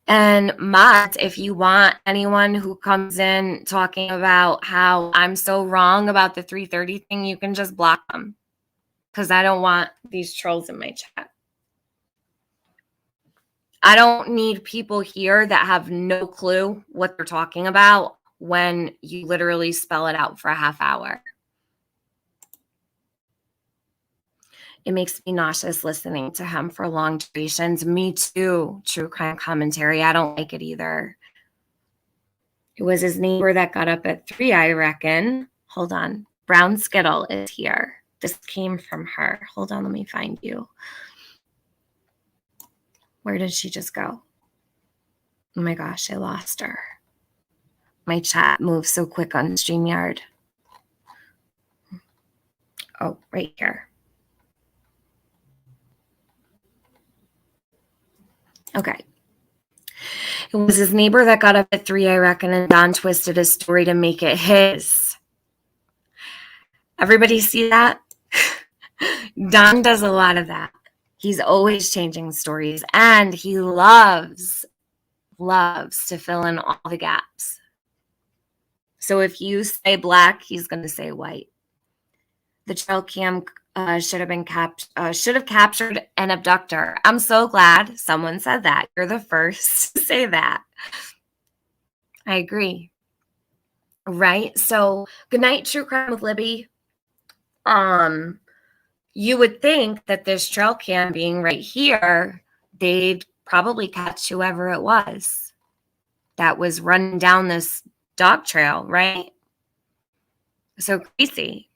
A: And mods, if you want anyone who comes in talking about how I'm so wrong about the 3:30 thing, you can just block them. Because I don't want these trolls in my chat. I don't need people here that have no clue what they're talking about when you literally spell it out for a half hour. It makes me nauseous listening to him for long durations. Me too, true crime commentary. I don't like it either. It was his neighbor that got up at 3, I reckon. Hold on. Brown Skittle is here. This came from her. Hold on, let me find you. Where did she just go? Oh my gosh, I lost her. My chat moves so quick on StreamYard. Oh, right here. Okay. It was his neighbor that got up at 3, I reckon, and Don twisted his story to make it his. Everybody see that? Don does a lot of that. He's always changing stories, and he loves to fill in all the gaps. So if you say black, he's going to say white. The trail cam should have captured an abductor. I'm so glad someone said that. You're the first to say that. I agree. Right? So good night, True Crime with Libby. You would think that this trail cam being right here, they'd probably catch whoever it was that was running down this dog trail, right? So crazy.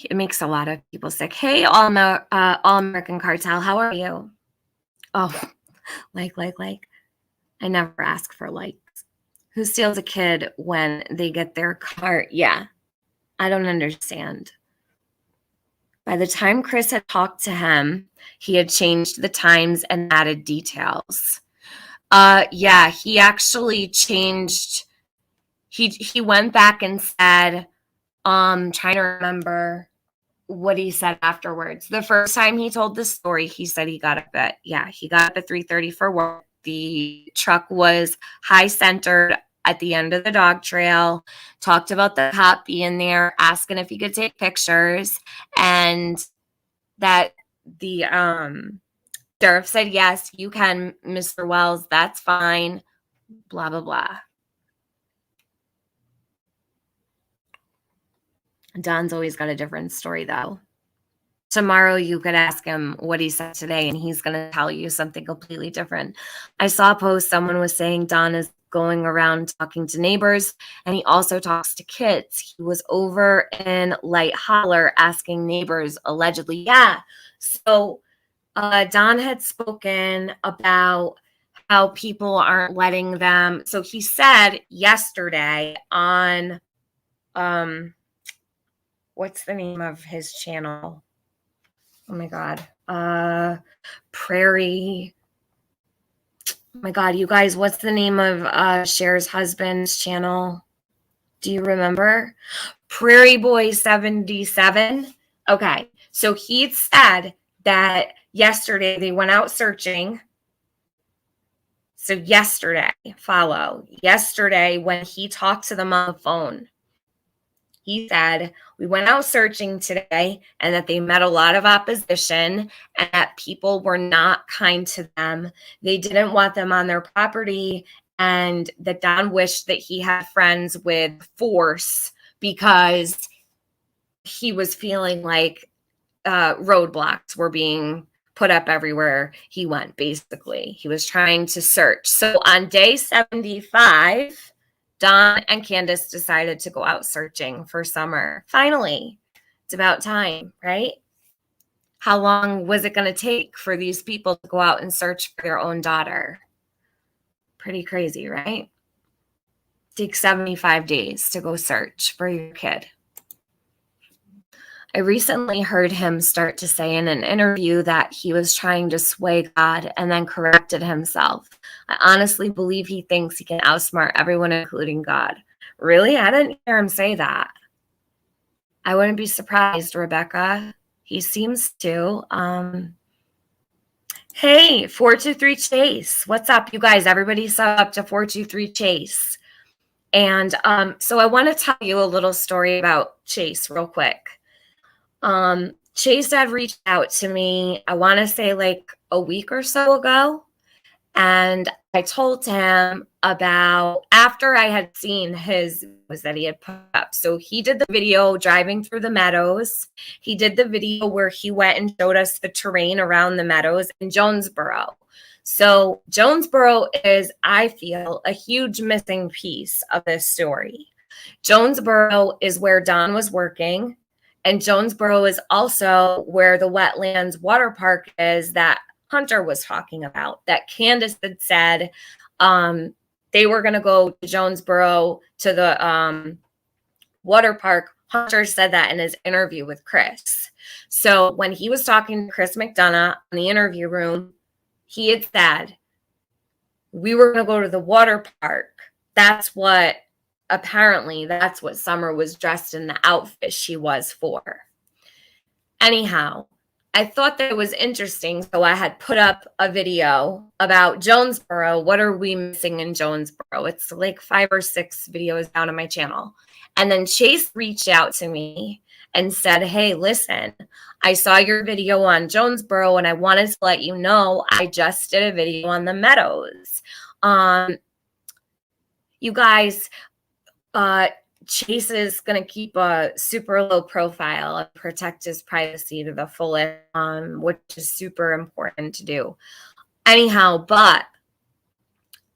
A: It makes a lot of people sick. Hey, All American Cartel, how are you? Oh, like. I never ask for likes. Who steals a kid when they get their car? Yeah, I don't understand. By the time Chris had talked to him, he had changed the times and added details. Yeah, he actually changed. He went back and said, trying to remember what he said afterwards. The first time he told the story, he said he got up at 3:30 for work. The truck was high centered at the end of the dog trail, talked about the cop being there, asking if he could take pictures, and that the sheriff said, yes, you can, Mr. Wells, that's fine, blah, blah, blah. Don's always got a different story, though. Tomorrow you could ask him what he said today, and he's going to tell you something completely different. I saw a post, someone was saying Don is going around talking to neighbors, and he also talks to kids. He was over in Light Holler asking neighbors, allegedly. Yeah. So Don had spoken about how people aren't letting them. So he said yesterday on, what's the name of his channel? Oh my God. Prairie. Oh my God, you guys, what's the name of Cher's husband's channel? Do you remember? Prairie Boy 77. Okay. So he said that yesterday they went out searching. So yesterday when he talked to them on the phone, he said, we went out searching today and that they met a lot of opposition and that people were not kind to them. They didn't want them on their property, and that Don wished that he had friends with force because he was feeling like roadblocks were being put up everywhere he went, basically. He was trying to search. So on day 75, Don and Candace decided to go out searching for Summer. Finally, it's about time, right? How long was it going to take for these people to go out and search for their own daughter? Pretty crazy, right? It takes 75 days to go search for your kid. I recently heard him start to say in an interview that he was trying to sway God and then corrected himself. I honestly believe he thinks he can outsmart everyone, including God. Really? I didn't hear him say that. I wouldn't be surprised, Rebecca. He seems to. Hey, 423 Chase. What's up, you guys? Everybody sub up to 423 Chase. And so I want to tell you a little story about Chase real quick. Chase had reached out to me, I want to say like a week or so ago. And I told him about after I had seen his was that he had put up. So he did the video driving through the meadows. He did the video where he went and showed us the terrain around the meadows in Jonesboro. So Jonesboro is, I feel, a huge missing piece of this story. Jonesboro is where Don was working, and Jonesboro is also where the wetlands water park is that Hunter was talking about, that Candace had said they were going to go to Jonesboro to the water park. Hunter said that in his interview with Chris. So when he was talking to Chris McDonough in the interview room, he had said, we were going to go to the water park. That's what Summer was dressed in, the outfit she was for. Anyhow, I thought that it was interesting, so I had put up a video about Jonesboro. What are we missing in Jonesboro? It's like 5 or 6 videos down on my channel. And then Chase reached out to me and said, hey, listen, I saw your video on Jonesboro, and I wanted to let you know I just did a video on the Meadows. You guys, Chase is going to keep a super low profile and protect his privacy to the fullest, which is super important to do. Anyhow, but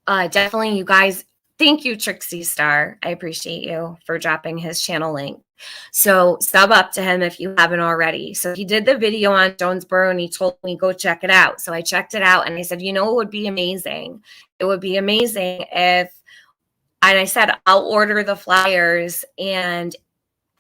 A: definitely, you guys, thank you, Trixie Star. I appreciate you for dropping his channel link. So sub up to him if you haven't already. So he did the video on Jonesboro, and he told me go check it out. So I checked it out, and I said, you know, it would be amazing. It would be amazing if, and I said, I'll order the flyers, and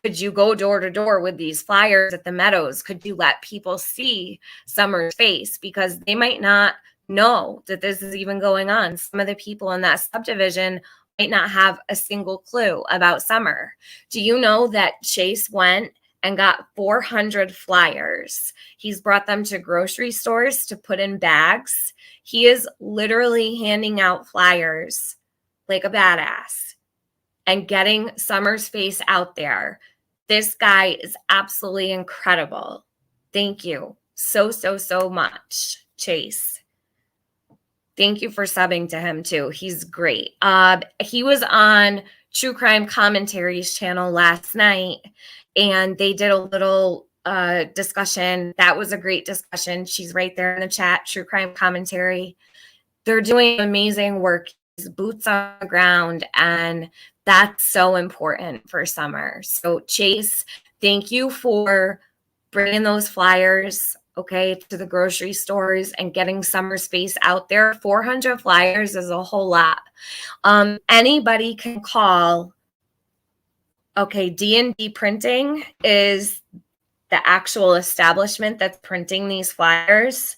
A: could you go door to door with these flyers at the Meadows? Could you let people see Summer's face? Because they might not know that this is even going on. Some of the people in that subdivision might not have a single clue about Summer. Do you know that Chase went and got 400 flyers? He's brought them to grocery stores to put in bags. He is literally handing out flyers like a badass and getting Summer's face out there. This guy is absolutely incredible. Thank you so much, Chase. Thank you for subbing to him too. He's great. He was on True Crime Commentary's channel last night, and they did a little discussion. That was a great discussion. She's right there in the chat, True Crime Commentary. They're doing amazing work. Boots on the ground, and that's so important for Summer. So Chase, thank you for bringing those flyers, okay, to the grocery stores and getting Summer's face out there. 400 flyers is a whole lot. Anybody can call. Okay, D&D Printing is the actual establishment that's printing these flyers.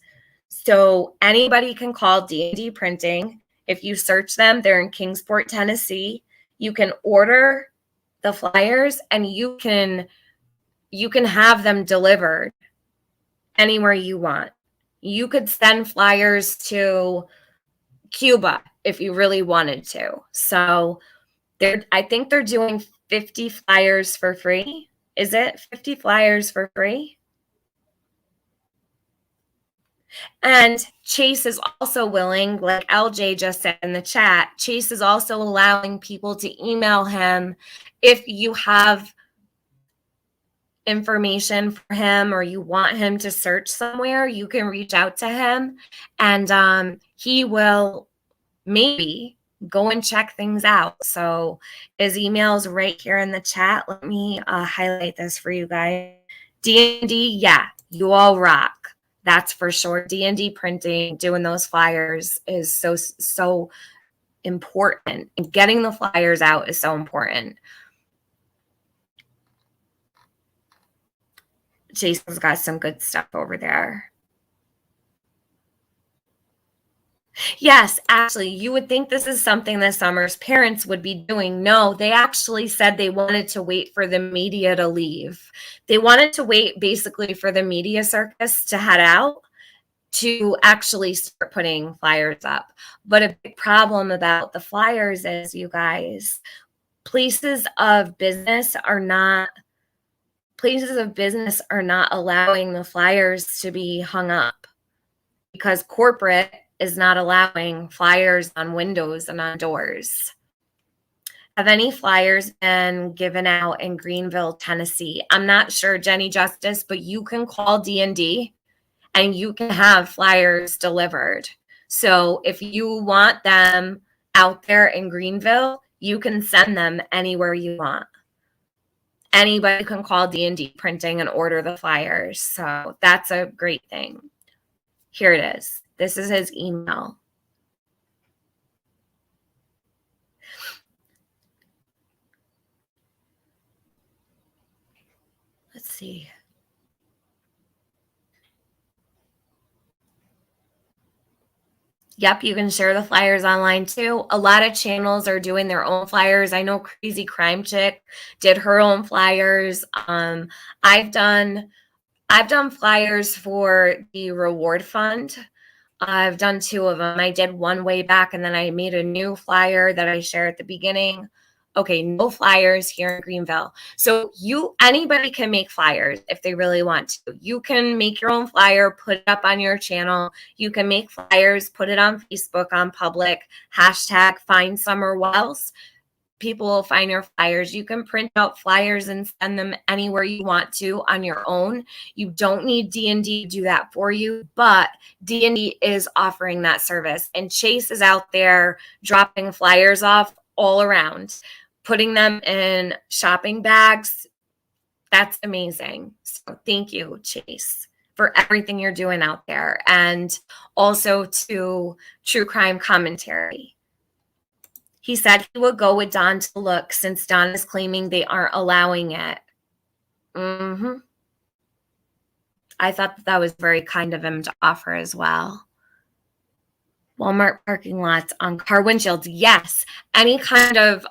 A: So anybody can call D&D Printing. If you search them, they're in Kingsport, Tennessee. You can order the flyers, and you can have them delivered anywhere you want. You could send flyers to Cuba if you really wanted to. So I think they're doing 50 flyers for free. Is it 50 flyers for free? And Chase is also willing, like LJ just said in the chat, Chase is also allowing people to email him if you have information for him or you want him to search somewhere. You can reach out to him, and he will maybe go and check things out. So his email is right here in the chat. Let me highlight this for you guys. D&D, yeah, you all rock. That's for sure. D&D Printing, doing those flyers is so important. And getting the flyers out is so important. Jason's got some good stuff over there. Yes, Ashley, you would think this is something that Summer's parents would be doing. No, they actually said they wanted to wait for the media to leave. They wanted to wait basically for the media circus to head out to actually start putting flyers up. But a big problem about the flyers is, you guys, places of business are not places of business are not allowing the flyers to be hung up because corporate is not allowing flyers on windows and on doors. Have any flyers been given out in Greenville, Tennessee? I'm not sure, Jenny Justice, but you can call D&D and you can have flyers delivered. So if you want them out there in Greenville, you can send them anywhere you want. Anybody can call D&D Printing and order the flyers. So that's a great thing. Here it is. This is his email. Let's see. Yep, you can share the flyers online too. A lot of channels are doing their own flyers. I know Crazy Crime Chick did her own flyers. I've done flyers for the reward fund. I've done 2 of them. I did one way back and then I made a new flyer that I share at the beginning. Okay, no flyers here in Greenville. So anybody can make flyers if they really want to. You can make your own flyer, put it up on your channel. You can make flyers, put it on Facebook, on public, hashtag find Summer Wells. People will find your flyers. You can print out flyers and send them anywhere you want to on your own. You don't need D&D to do that for you, but D&D is offering that service. And Chase is out there dropping flyers off all around, putting them in shopping bags. That's amazing. So thank you, Chase, for everything you're doing out there. And also to True Crime Commentary. He said he would go with Don to look since Don is claiming they aren't allowing it. I thought that was very kind of him to offer as well. Walmart parking lots on car windshields. Yes, any kind of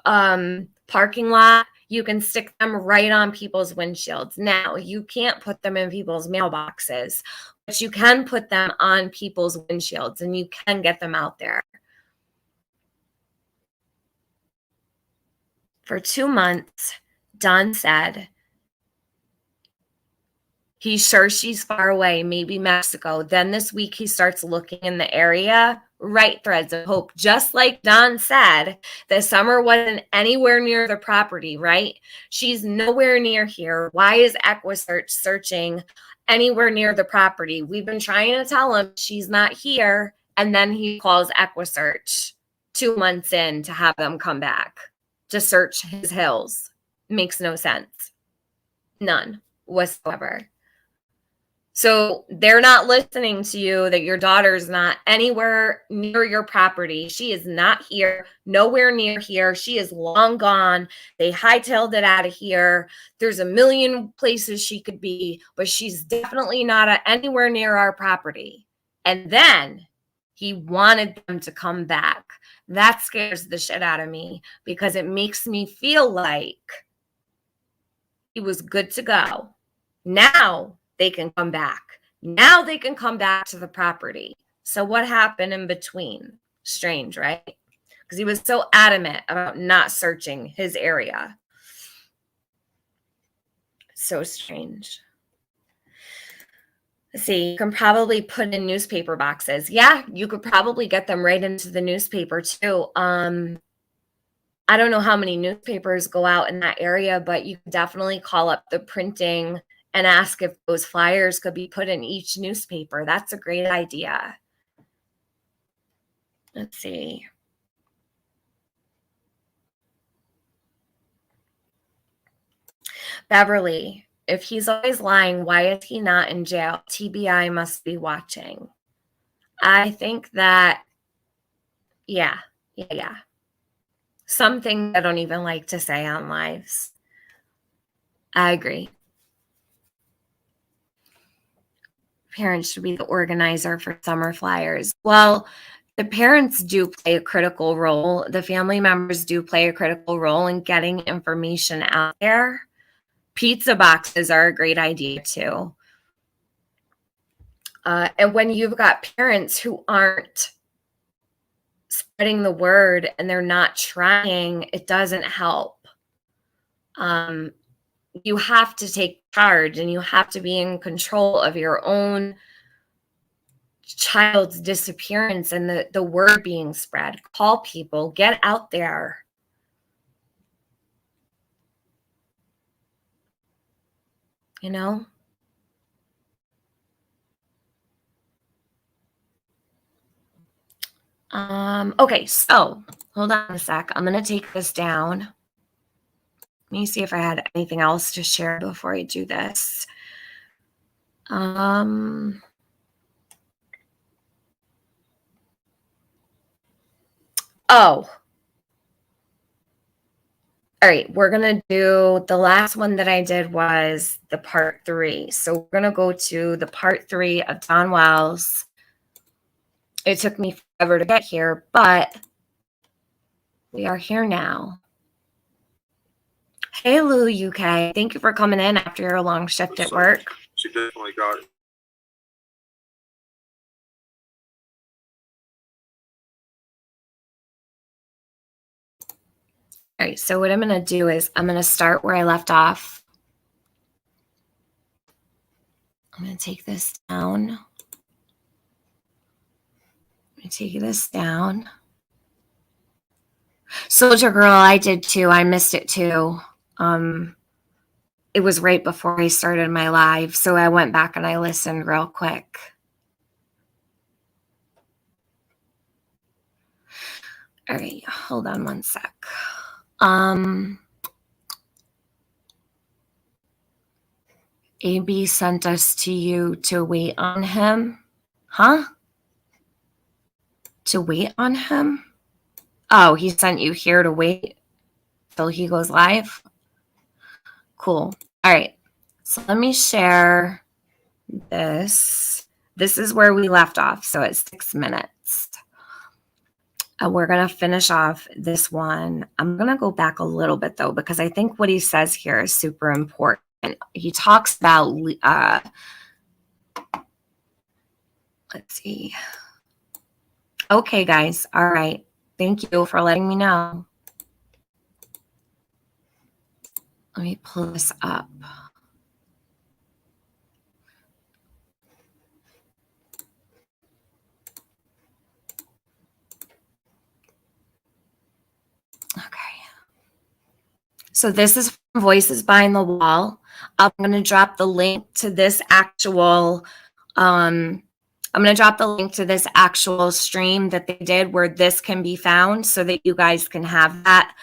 A: parking lot, you can stick them right on people's windshields. Now, you can't put them in people's mailboxes, but you can put them on people's windshields and you can get them out there. For 2 months, Don said he's sure she's far away, maybe Mexico. Then this week he starts looking in the area. Right, Threads of Hope. Just like Don said, the Summer wasn't anywhere near the property, right? She's nowhere near here. Why is EquiSearch searching anywhere near the property? We've been trying to tell him she's not here, and then he calls EquiSearch 2 months in to have them come back to search his hills. Makes no sense. None whatsoever. So they're not listening to you that your daughter's not anywhere near your property. She is not here, nowhere near here. She is long gone. They hightailed it out of here. There's a million places she could be, but she's definitely not anywhere near our property. And then he wanted them to come back. That scares the shit out of me because it makes me feel like he was good to go. Now they can come back. Now they can come back to the property. So what happened in between? Strange, right? Because he was so adamant about not searching his area. So strange. Let's see, you can probably put in newspaper boxes. Yeah, you could probably get them right into the newspaper too. I don't know how many newspapers go out in that area, but you can definitely call up the printing and ask if those flyers could be put in each newspaper. That's a great idea. Let's see. Beverly, if he's always lying, why is he not in jail? TBI must be watching. I think that, yeah. Some things I don't even like to say on lives. I agree. Parents should be the organizer for summer flyers. Well, the parents do play a critical role. The family members do play a critical role in getting information out there. Pizza boxes are a great idea too. And when you've got parents who aren't spreading the word and they're not trying, it doesn't help. you have to take charge and you have to be in control of your own child's disappearance and the word being spread. Call people, get out there. You know? Okay, so hold on a sec. I'm going to take this down. Let me see if I had anything else to share before I do this. Oh, all right, we're going to do the last one that I did was the part 3. So we're going to go to the part 3 of Don Wells. It took me forever to get here, but we are here now. Hey, Lou, UK. Thank you for coming in after your long shift at work.
B: She definitely got it.
A: All right, so what I'm going to do is I'm going to start where I left off. I'm going to take this down. I'm going to take this down. Soldier Girl, I did too. I missed it too. It was right before I started my live, so I went back and I listened real quick. All right, hold on one sec. AB sent us to you to wait on him. Huh? To wait on him? Oh, he sent you here to wait till he goes live? Cool. All right. So let me share this. This is where we left off. So it's 6 minutes. We're going to finish off this one. I'm going to go back a little bit, though, because I think what he says here is super important. He talks about, let's see. Okay, guys. All right. Thank you for letting me know. Let me pull this up. Okay. So this is from Voices Behind the Wall. I'm going to drop the link to this actual stream that they did where this can be found so that you guys can have that.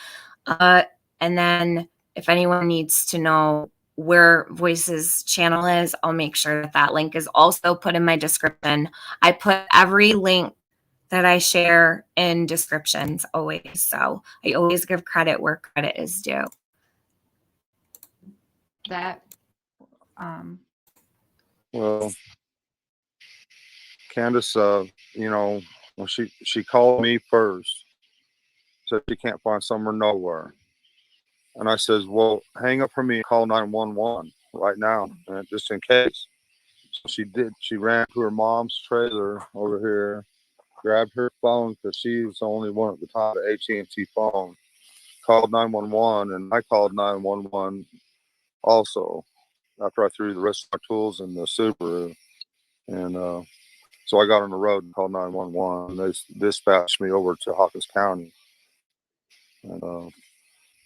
A: And then if anyone needs to know where Voices channel is, I'll make sure that that link is also put in my description. I put every link that I share in descriptions always. So I always give credit where credit is due.
C: That
B: Well, Candace, you know, when she called me first, said she can't find somewhere nowhere, and I says, well, hang up for me, call 911 right now, just in case. So she did. She ran to her mom's trailer over here, grabbed her phone because she was the only one at the time, the AT&T phone, called 911, and I called 911 also after I threw the rest of my tools in the Subaru, and so I got on the road and called 911, and they dispatched me over to Hawkins County. And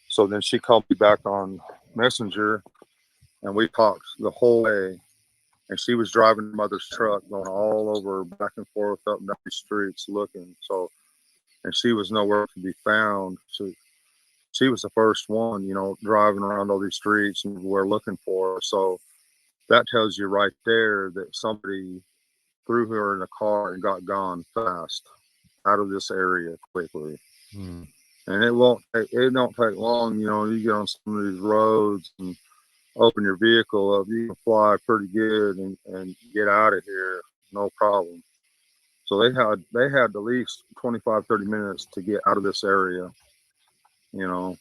B: so then she called me back on Messenger, and we talked the whole way. And she was driving her mother's truck, going all over, back and forth, up and down the streets looking. So, and she was nowhere to be found. So she was the first one, you know, driving around all these streets, and we're looking for her. So that tells you right there that somebody threw her in a car and got gone fast out of this area quickly. And it don't take long, you know, you get on some of these roads and open your vehicle up, you can fly pretty good and get out of here, no problem. So they had at least 25-30 minutes to get out of this area, you know.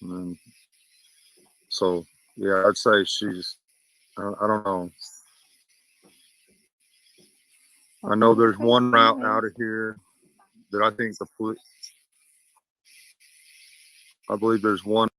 B: And so yeah, I'd say she's, I don't know. I know there's one route out of here that I think I believe there's one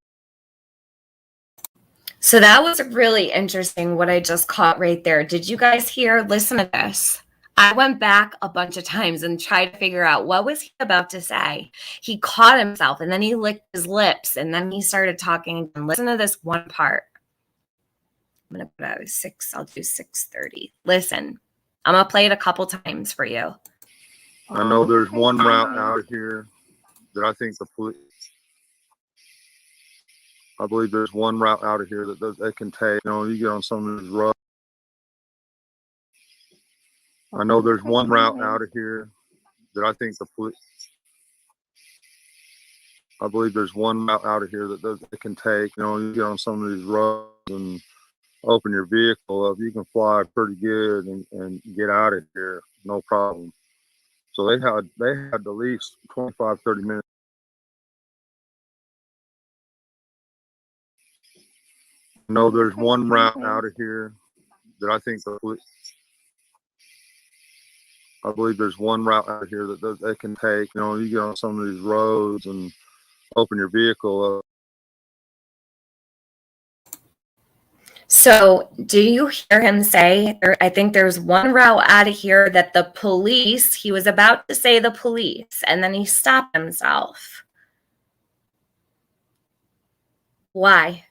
A: So that was really interesting what I just caught right there. Did you guys hear? Listen to this. I went back a bunch of times and tried to figure out what was he about to say. He caught himself and then he licked his lips and then he started talking again. Listen to this one part. I'm going to put out 6. I'll do 6:30. Listen, I'm going to play it a couple times for you.
B: I know there's one route out of here that I think the police, I believe there's one route out of here that they can take. You know, you get on some of these roads. I know there's one route out of here that I think the police, I believe there's one route out of here that they can take. You know, you get on some of these roads and open your vehicle up, you can fly pretty good and get out of here, no problem. So they had at least 25, 30 minutes. I know there's one route out of here that I think the police, I believe there's one route out of here that they can take. You know, you get on some of these roads and open your vehicle up.
A: So, do you hear him say, I think there's one route out of here that the police, he was about to say the police, and then he stopped himself. Why?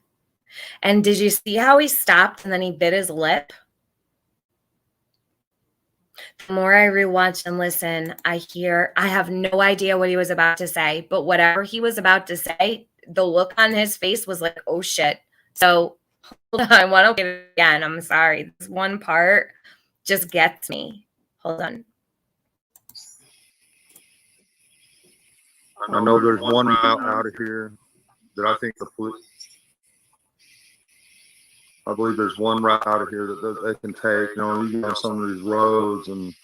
A: And did you see how he stopped and then he bit his lip? The more I rewatch and listen, I have no idea what he was about to say, but whatever he was about to say, the look on his face was like, oh shit. So, hold on, I want to get it again. I'm sorry. This one part just gets me. Hold on.
B: I know there's one route out of here that I think the police, I believe there's one route out of here that they can take. You know, you get on some of these roads and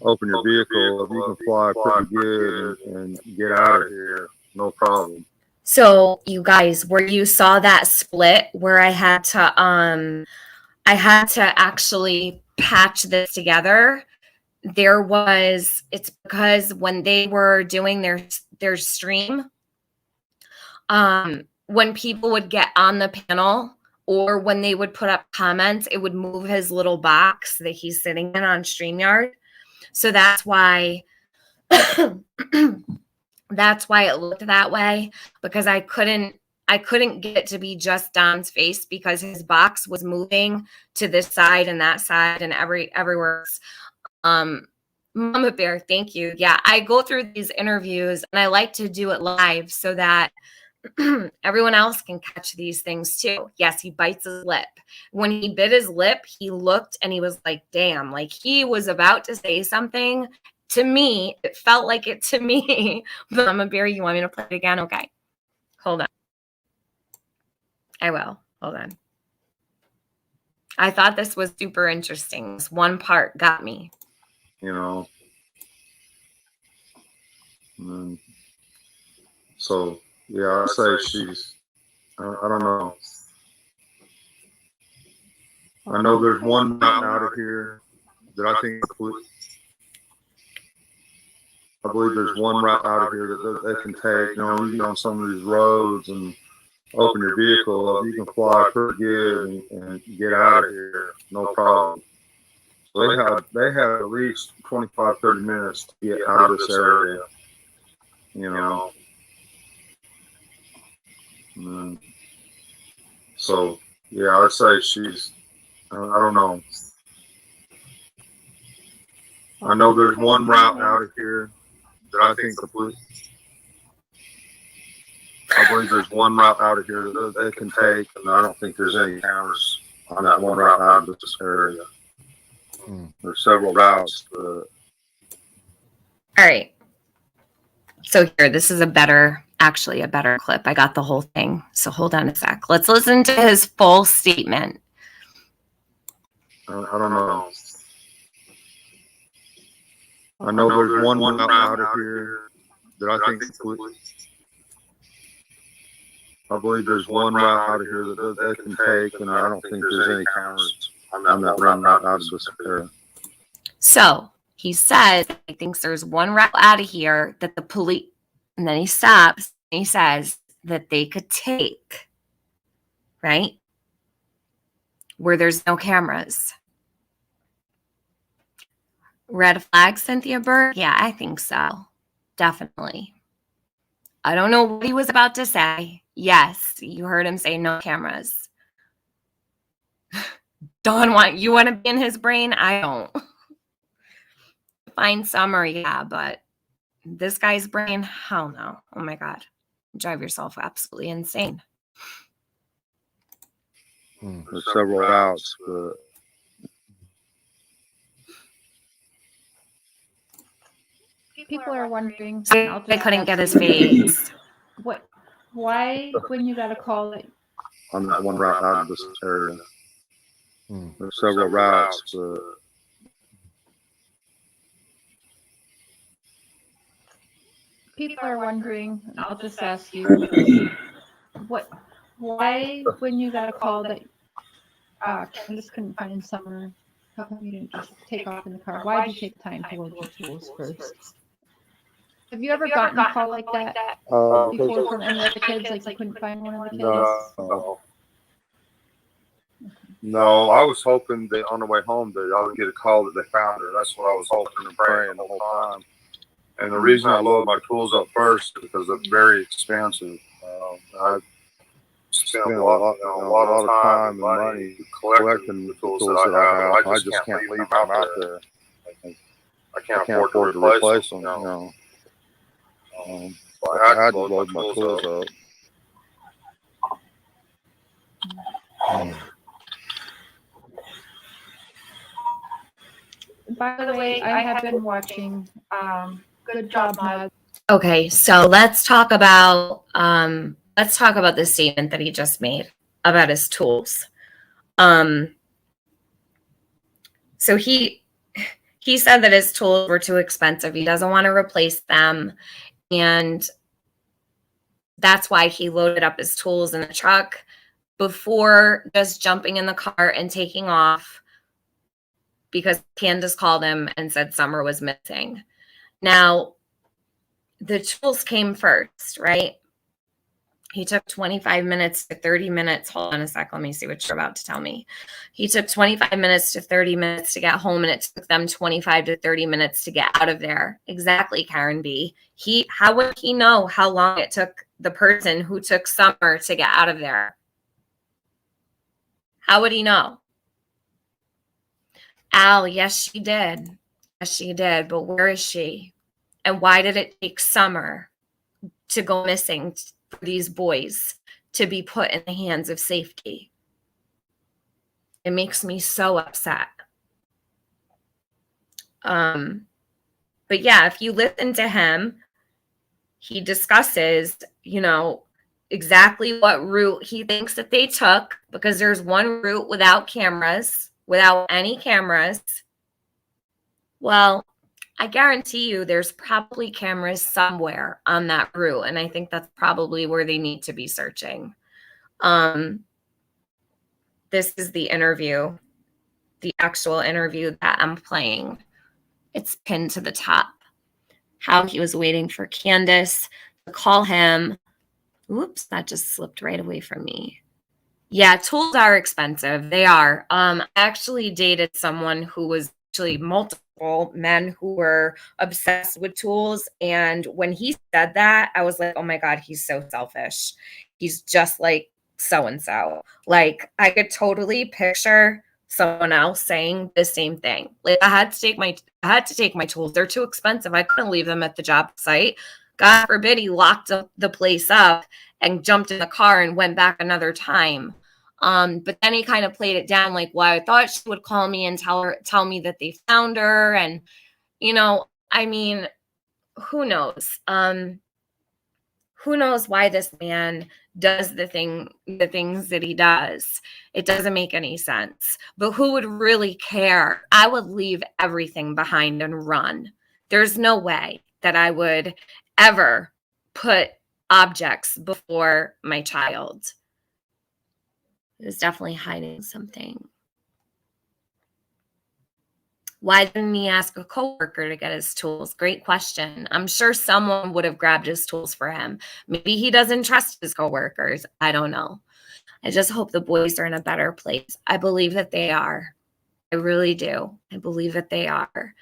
B: open your vehicle up, you can fly pretty good and get out of here, no problem.
A: So you guys, where you saw that split where I had to actually patch this together, it's because when they were doing their stream, when people would get on the panel or when they would put up comments, it would move his little box that he's sitting in on StreamYard. So that's why that's why it looked that way, because I couldn't get it to be just Don's face because his box was moving to this side and that side and everywhere. Mama Bear, thank you. Yeah, I go through these interviews and I like to do it live so that everyone else can catch these things too. Yes, he bites his lip. When he bit his lip, he looked and he was like, damn, like he was about to say something. To me, it felt like it to me. Mama Bear, you want me to play it again? Okay. Hold on. I will. Hold on. I thought this was super interesting. This one part got me.
B: You know. So, yeah, I'd say she's, I don't know. I know there's one route out of here that I think the police, I believe there's one route out of here that they can take. You know, you get on some of these roads and open your vehicle up, you can fly pretty good and get out of here, no problem. So they had at least 25, 30 minutes to get out of this area, you know. So, yeah, I'd say she's, I don't know. I know there's one route out of here that I think the police, I believe there's one route out of here that they can take, and I don't think there's any cameras on that one route out of this area. There's several routes.
A: All right. So here, this is actually a better clip. I got the whole thing. So hold on a sec. Let's listen to his full statement.
B: I don't know. I know there's one route out of here that I think the police, I believe there's one route out of here that they can take, and I don't think there's any cameras on that one route out of this area.
A: So he says he thinks there's one route out of here that the police, and then he stops and he says that they could take, right? where there's no cameras. Red flag, Cynthia Burke? Yeah, I think so. Definitely. I don't know what he was about to say. Yes, you heard him say no cameras. You want to be in his brain? I don't. Find Summer, yeah, but this guy's brain, hell no. Oh my God. Drive yourself absolutely insane.
B: There's several routes, but
C: people are wondering.
A: So I couldn't get his face.
C: Why, when you got a call that
B: on that one route out of this area, there's several routes, but
C: people are wondering, I'll just ask you, why, when you got a call that Candace couldn't find Summer, how come you didn't just take off in the car? Why did you take time to load your tools first? Have you ever gotten a call like that before from any other kids, like you couldn't find one of the kids?
B: No, I was hoping that on the way home that I would get a call that they found her. That's what I was hoping and praying the whole time. And the reason I loaded my tools up first is because they're very expensive. I spent a lot of time and money collecting the tools that I have. I just can't leave them out there. I can't afford to replace them. You know. So I had to load my tools up.
C: By the way, I have been watching. Good job, Mud.
A: Okay, so let's talk about the statement that he just made about his tools. So he said that his tools were too expensive. He doesn't want to replace them, and that's why he loaded up his tools in the truck before just jumping in the car and taking off, because Candace called him and said Summer was missing. Now, the tools came first, right? He took 25 minutes to 30 minutes. Hold on a sec. Let me see what you're about to tell me. He took 25 minutes to 30 minutes to get home, and it took them 25 to 30 minutes to get out of there. Exactly, Karen B. How would he know how long it took the person who took Summer to get out of there? How would he know? Al, yes, she did. Yes, she did. But where is she? And why did it take Summer to go missing for these boys to be put in the hands of safety? It makes me so upset. But yeah, if you listen to him, he discusses, exactly what route he thinks that they took, because there's one route without any cameras. Well, I guarantee you there's probably cameras somewhere on that route, and I think that's probably where they need to be searching. This is the interview, the actual interview that I'm playing. It's pinned to the top. How he was waiting for Candace to call him. Oops, that just slipped right away from me. Yeah, tools are expensive. They are. I actually dated someone who was actually multiple men who were obsessed with tools. And when he said that, I was like, oh my God, he's so selfish. He's just like so-and-so. Like, I could totally picture someone else saying the same thing. Like, I had to take my tools. They're too expensive. I couldn't leave them at the job site. God forbid he locked the place up and jumped in the car and went back another time. But then he kind of played it down like, well, I thought she would call me and tell me that they found her. And, I mean, who knows? Who knows why this man does the things that he does? It doesn't make any sense. But who would really care? I would leave everything behind and run. There's no way that I would ever put objects before my child. He was definitely hiding something. Why didn't he ask a coworker to get his tools? Great question. I'm sure someone would have grabbed his tools for him. Maybe he doesn't trust his coworkers. I don't know. I just hope the boys are in a better place. I believe that they are. I really do. I believe that they are.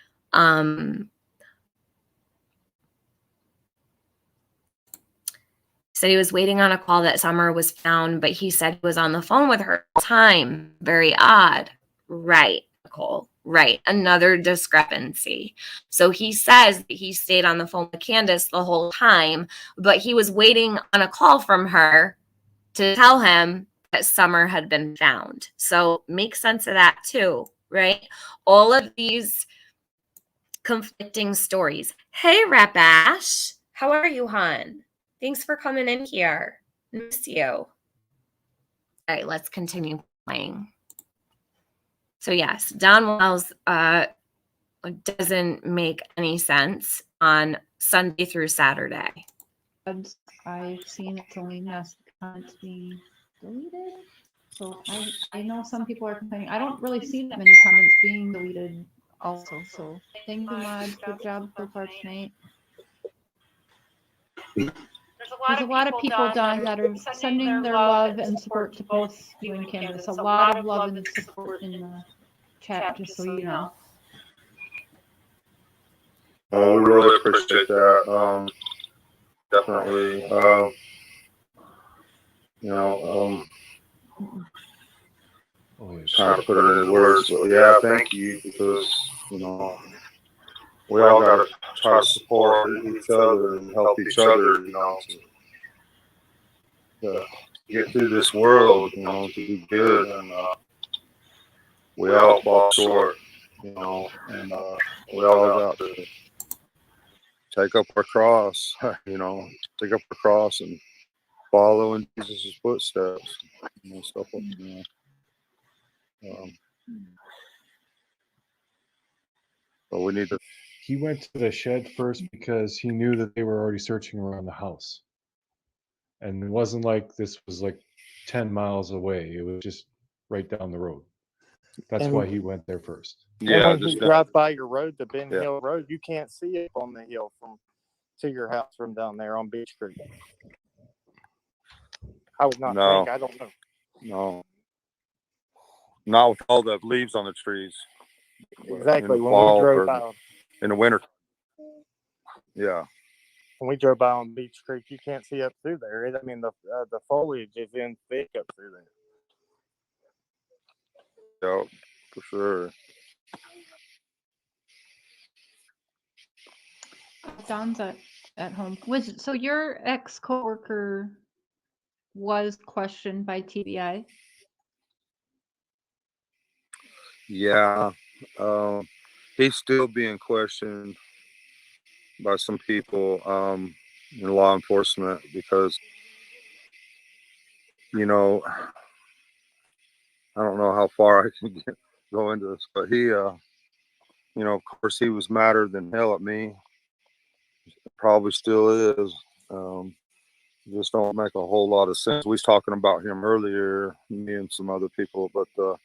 A: Said he was waiting on a call that Summer was found, but he said he was on the phone with her all the time. Very odd. Right, Nicole. Right. Another discrepancy. So he says that he stayed on the phone with Candace the whole time, but he was waiting on a call from her to tell him that Summer had been found. So make sense of that too, right? All of these conflicting stories. Hey, Rabash. How are you, hon? Thanks for coming in here. Miss you. All right, let's continue playing. So yes, Don Wells doesn't make any sense on Sunday through Saturday.
C: I've seen it's only mass comments being deleted. So I know some people are complaining. I don't really see that many comments being deleted also. So thank you, Mod. Good job so far tonight. There's a lot of people, Don, that are sending their love and support to both you and Candace. A lot of love and support in the chat, just so you know.
B: Oh, we really appreciate that. Definitely. Trying to put it into words. So yeah, thank you, because we all got to try to support each other and help each other, to get through this world, to do good. And we all fall short, and we all got to take up our cross, take up our cross and follow in Jesus' footsteps, stuff like that. But we need to.
D: He went to the shed first because he knew that they were already searching around the house. And it wasn't like this was like 10 miles away. It was just right down the road. That's why he went there first.
E: Yeah, when you drive by your road, the Ben Hill Road, you can't see it on the hill to your house from down there on Beach Creek. I would not think. I don't know.
B: No. Not with all the leaves on the trees.
E: Exactly. When we drove by
B: in the winter. Yeah.
E: When we drove by on Beach Creek, you can't see up through there. I mean, the foliage is in thick up through there.
B: Yeah, for sure.
C: Don's at home. So your ex-coworker was questioned by TBI?
B: Yeah. He's still being questioned by some people in law enforcement because, I don't know how far I can go into this, but he, of course, he was madder than hell at me. Probably still is. Just don't make a whole lot of sense. We was talking about him earlier, me and some other people, but all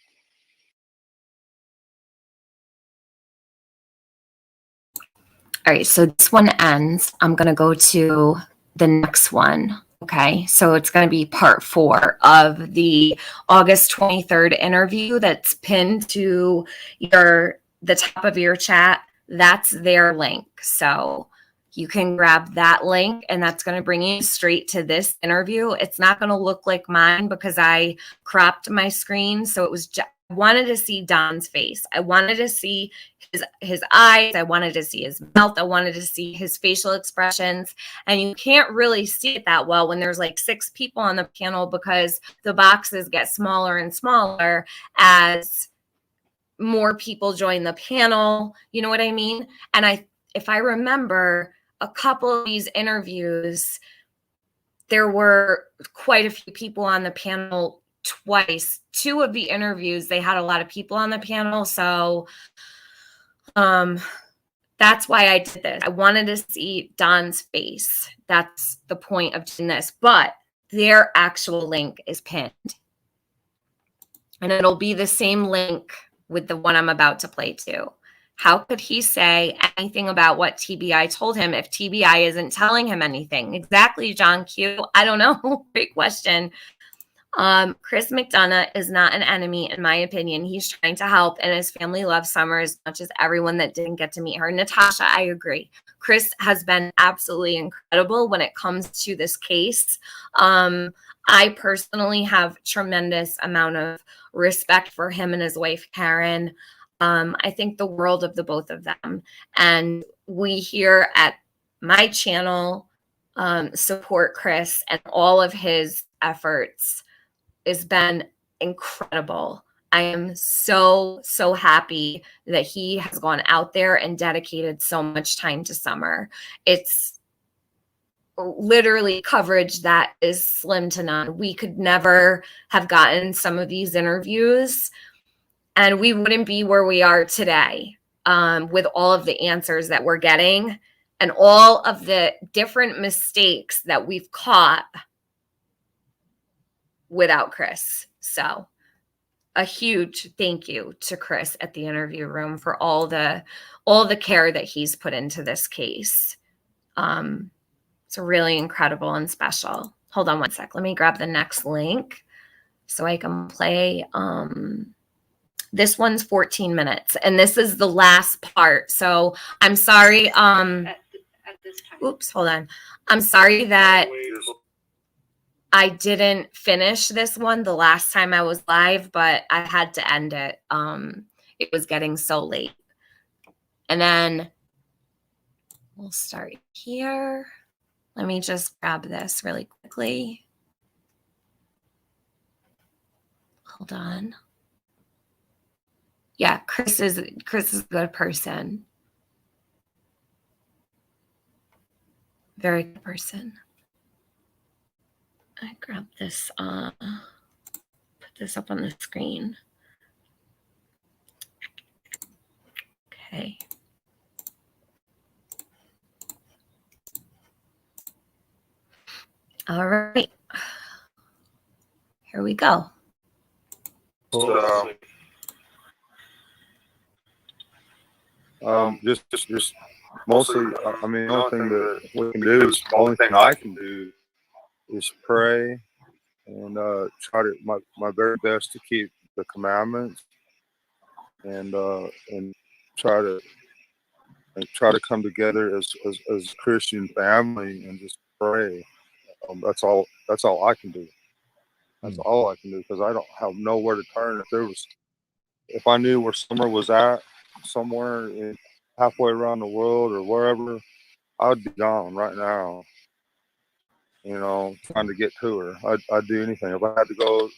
A: right, so this one ends. I'm going to go to the next one. Okay, so it's going to be part 4 of the August 23rd interview that's pinned to the top of your chat. That's their link. So you can grab that link, and that's going to bring you straight to this interview. It's not going to look like mine because I cropped my screen. So it was I wanted to see Don's face. I wanted to see his eyes. I wanted to see his mouth. I wanted to see his facial expressions. And you can't really see it that well when there's like 6 people on the panel because the boxes get smaller and smaller as more people join the panel. You know what I mean? And if I remember, a couple of these interviews, there were quite a few people on the panel twice. 2 of the interviews, they had a lot of people on the panel. So that's why I did this. I wanted to see Don's face. That's the point of doing this. But their actual link is pinned. And it'll be the same link with the one I'm about to play too. How could he say anything about what TBI told him if TBI isn't telling him anything? Exactly, John Q. I don't know. Great question. Chris McDonough is not an enemy, in my opinion. He's trying to help, and his family loves Summer as much as everyone that didn't get to meet her. Natasha, I agree. Chris has been absolutely incredible when it comes to this case. I personally have tremendous amount of respect for him and his wife, Karen. I think the world of the both of them. And we here at my channel support Chris and all of his efforts. Has been incredible. I am so happy that he has gone out there and dedicated so much time to Summer. It's literally coverage that is slim to none. We could never have gotten some of these interviews, and we wouldn't be where we are today with all of the answers that we're getting and all of the different mistakes that we've caught without Chris. So a huge thank you to Chris at the interview room for all the care that he's put into this case. It's really incredible and special. Hold on one sec. Let me grab the next link so I can play. This one's 14 minutes, and this is the last part. So I'm sorry. At this time. Oops, hold on. I'm sorry that I didn't finish this one the last time I was live, but I had to end it. It was getting so late. And then we'll start here. Let me just grab this really quickly. Hold on. Yeah, Chris is a good person. Very good person. I grab this, put this up on the screen. Okay. All right. Here we go.
B: Just mostly, I mean, the only thing that we can do is, the only thing I can do is pray and try to my very best to keep the commandments and try to come together as a Christian family and just pray. That's all I can do. That's all I can do, because I don't have nowhere to turn. If I knew where Summer was at, somewhere halfway around the world or wherever, I would be gone right now. You know, trying to get to her. I'd do anything. If I had to go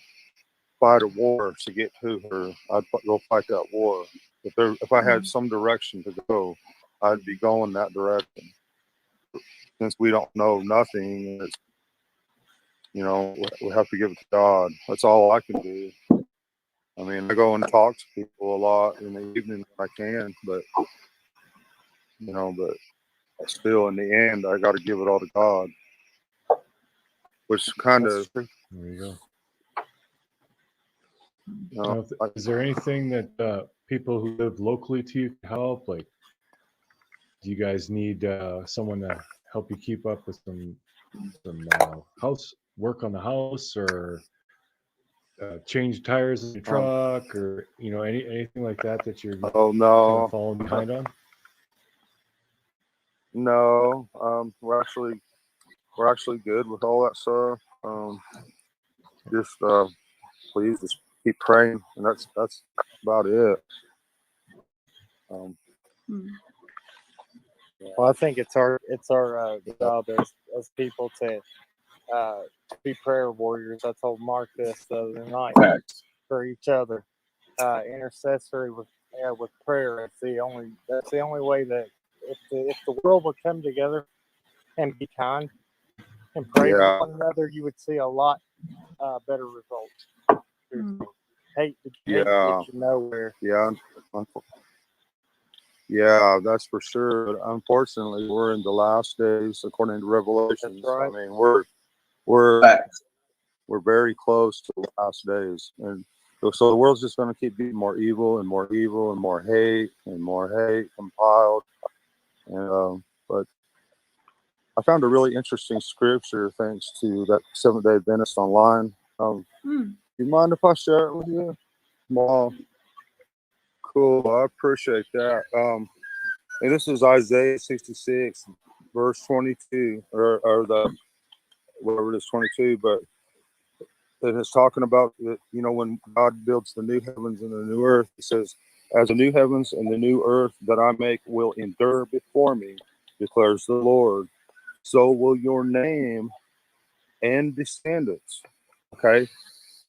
B: fight a war to get to her, I'd go fight that war. If I had some direction to go, I'd be going that direction. Since we don't know nothing, we have to give it to God. That's all I can do. I mean, I go and talk to people a lot in the evening when I can, but still, in the end, I got to give it all to God. Which kind of.
D: There you go. Is there anything that people who live locally to you can help? Like, do you guys need someone to help you keep up with some house work on the house, or change tires in your truck, or anything like that you're
B: no
D: kind of falling behind on?
B: No, we're actually good with all that stuff. Please just keep praying, and that's about it.
E: Well, I think it's our job as people to be prayer warriors. I told Mark this the other night, for each other, intercessory with prayer. That's the only way that if the world would come together and be kind and pray for one another, you would see a lot better results. Hate to get you nowhere.
B: Yeah, that's for sure. But unfortunately, we're in the last days, according to Revelation.
E: That's right.
B: I mean, we're very close to the last days, and so the world's just going to keep being more evil and more evil and more hate compiled. And but I found a really interesting scripture thanks to that Seventh-day Adventist online You mind if I share it with you? Wow, cool. I appreciate that. And this is Isaiah 66, verse 22, or the whatever it is, 22. But it's talking about when God builds the new heavens and the new earth. It says, "As the new heavens and the new earth that I make will endure before me, declares the Lord, so will your name and descendants." Okay,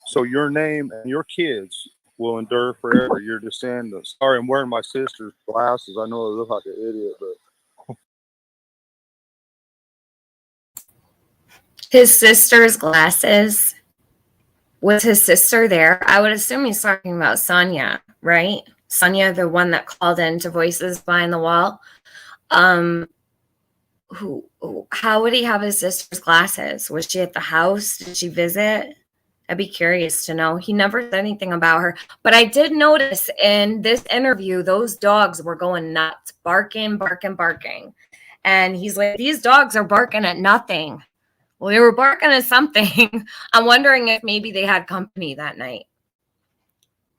B: so your name and your kids will endure forever. Your descendants. Sorry, I'm wearing my sister's glasses. I know I look like an idiot, but
A: His sister's glasses. Was his sister there? I would assume he's talking about Sonia, right? Sonia, the one that called into Voices Behind the Wall. How would he have his sister's glasses? Was she at the house? Did she visit? I'd be curious to know. He never said anything about her. But I did notice in this interview, those dogs were going nuts, barking, barking, barking. And he's like, these dogs are barking at nothing. Well, they were barking at something. I'm wondering if maybe they had company that night.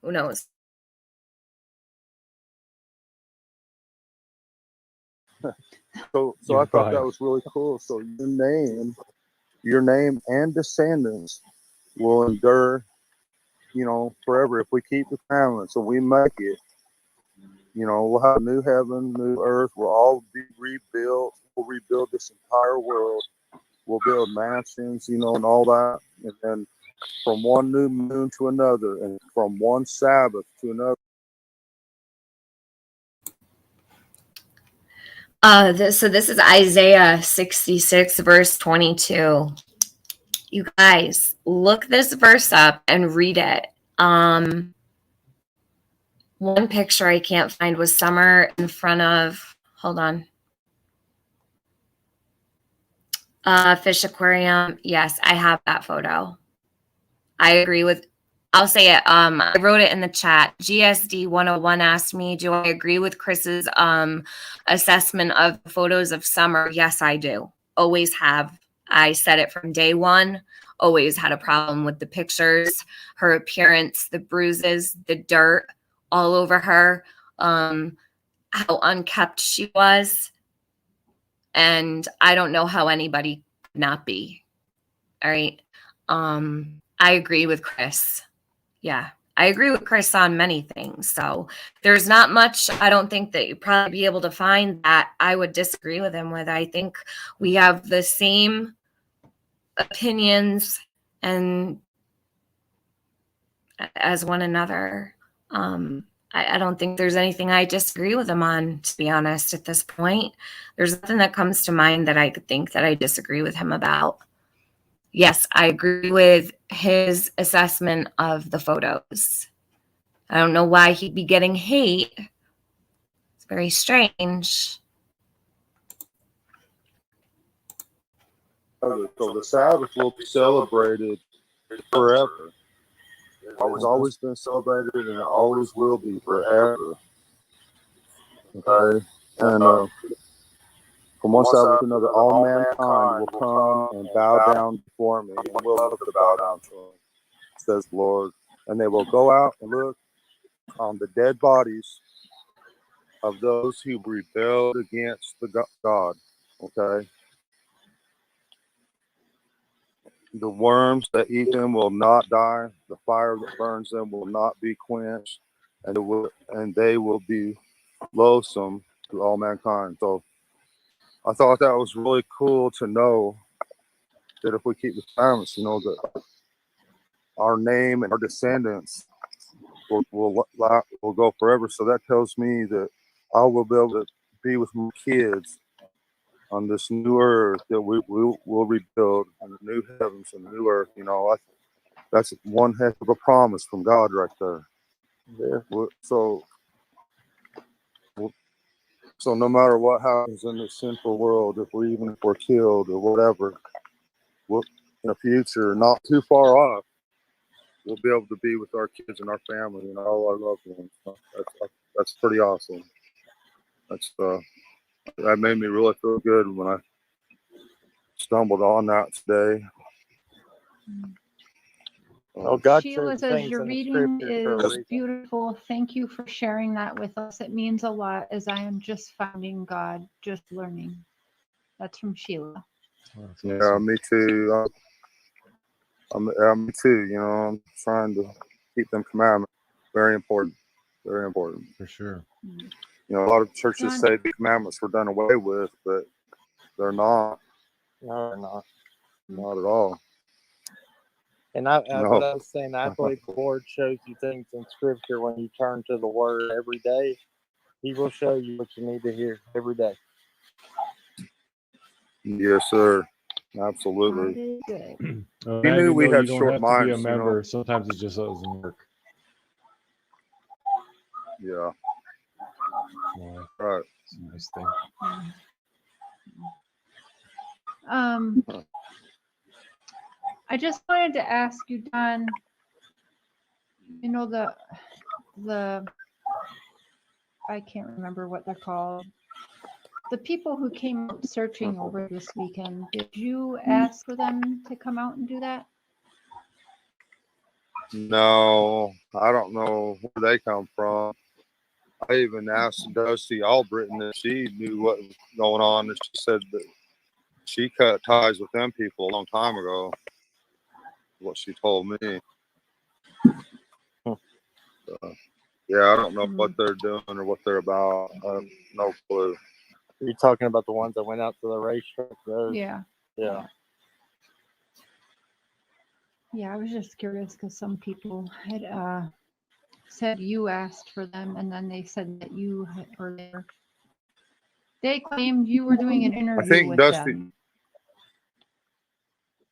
A: Who knows?
B: So I thought that was really cool. So your name and descendants will endure, forever if we keep the commandments. So we make it. We'll have a new heaven, new earth. We'll all be rebuilt. We'll rebuild this entire world. We'll build mansions, and all that. And then from one new moon to another, and from one Sabbath to another.
A: So this is Isaiah 66, verse 22. You guys, look this verse up and read it. One picture I can't find was Summer in front of, hold on. Fish aquarium. Yes, I have that photo. I agree with, I'll say it. I wrote it in the chat. GSD 101 asked me, do I agree with Chris's assessment of photos of Summer? Yes, I do. Always have. I said it from day one. Always had a problem with the pictures, her appearance, the bruises, the dirt all over her, how unkept she was. And I don't know how anybody could not be. All right. I agree with Chris. Yeah, I agree with Chris on many things. So there's not much, I don't think, that you'd probably be able to find that I would disagree with him with. I think we have the same opinions and as one another. I don't think there's anything I disagree with him on, to be honest, at this point. There's nothing that comes to mind that I could think that I disagree with him about. Yes, I agree with his assessment of the photos. I don't know why he'd be getting hate. It's very strange.
B: So the Sabbath will be celebrated forever. It's always been celebrated, and it always will be forever. Okay? And from one Sabbath to another, all mankind will come and bow down before me, and will love to bow down to him, says the Lord. And they will go out and look on the dead bodies of those who rebelled against the God. Okay? The worms that eat them will not die. The fire that burns them will not be quenched, and they will be loathsome to all mankind. So I thought that was really cool to know that if we keep the commandments, that our name and our descendants will go forever. So that tells me that I will be able to be with my kids on this new earth that we will rebuild, and the new heavens and the new earth. That's one heck of a promise from God right there. Yeah. So no matter what happens in this sinful world, if we're killed or whatever, in the future, not too far off, we'll be able to be with our kids and our family and all our loved ones. That's pretty awesome. That made me really feel good when I stumbled on that today.
E: Oh, God
C: Sheila
E: says
C: says
E: things
C: your
E: in the
C: reading
E: scripture for a
C: is
E: reason.
C: beautiful. Thank you for sharing that with us. It means a lot as I am just finding God, just learning. That's from Sheila.
D: Oh, that's
B: Yeah,
D: awesome.
B: me too. Me too. You know, I'm trying to keep them commandments. Very important. Very important.
D: For sure.
B: You know, a lot of churches
C: John-
B: say the commandments were done away with, but they're not.
E: No, they're not.
B: Not at all.
E: And
B: No.
E: what I was saying, I believe the Lord shows you things in scripture when you turn to the Word every day. He will show you what you need to hear every day.
B: Yes, sir.
C: God
B: Absolutely.
C: is good.
D: Well,
B: He knew
D: even
B: we
D: though
B: had
D: you don't
B: short
D: have to be a
B: minds, you know.
D: member, sometimes it just doesn't work.
B: Yeah.
D: Well,
B: Right.
D: it's a nice thing.
C: I just wanted to ask you, Don, you know, the I can't remember what they're called. The people who came out searching over this weekend, did you ask for them to come out and do that?
B: No, I don't know where they come from. I even asked Dusty Albritton if she knew what was going on, and she said that she cut ties with them people a long time ago. What she told me. Yeah, I don't know what they're doing or what they're about. I have no clue.
E: You're talking about the ones that went out to the racetrack. Those?
C: Yeah.
E: Yeah.
C: Yeah, I was just curious because some people had said you asked for them, and then they said that you had, or they claimed you were doing an interview
B: think
C: with
B: Dusty-
C: them.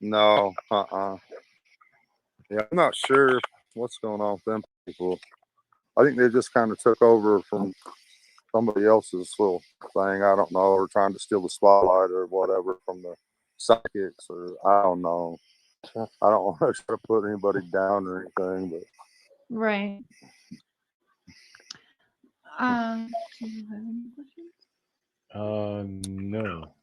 B: No, Yeah, I'm not sure what's going on with them people. I think they just kind of took over from somebody else's little thing. I don't know, or trying to steal the spotlight or whatever from the psychics, or I don't know. I don't want to try to put anybody down or anything, but
C: Right. Do you have any questions?
D: No.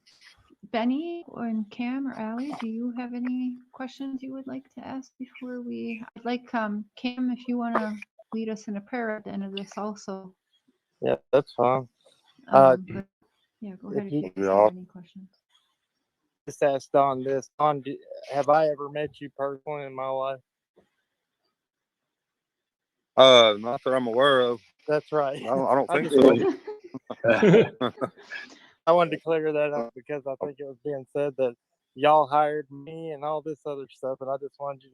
C: Benny or Cam or Allie, do you have any questions you would like to ask before I'd like Cam, if you want to lead us in a prayer at the end of this also.
E: Yeah, that's fine.
C: But yeah, go ahead if
E: you-
C: you guys have any questions.
E: Just ask Don this. Don, have I ever met you personally in my life?
B: not that I'm aware of.
E: That's right.
B: I don't
E: I
B: think
E: just
B: so.
E: I wanted to clear that up because I think it was being said that y'all hired me and all this other stuff, and I just wanted you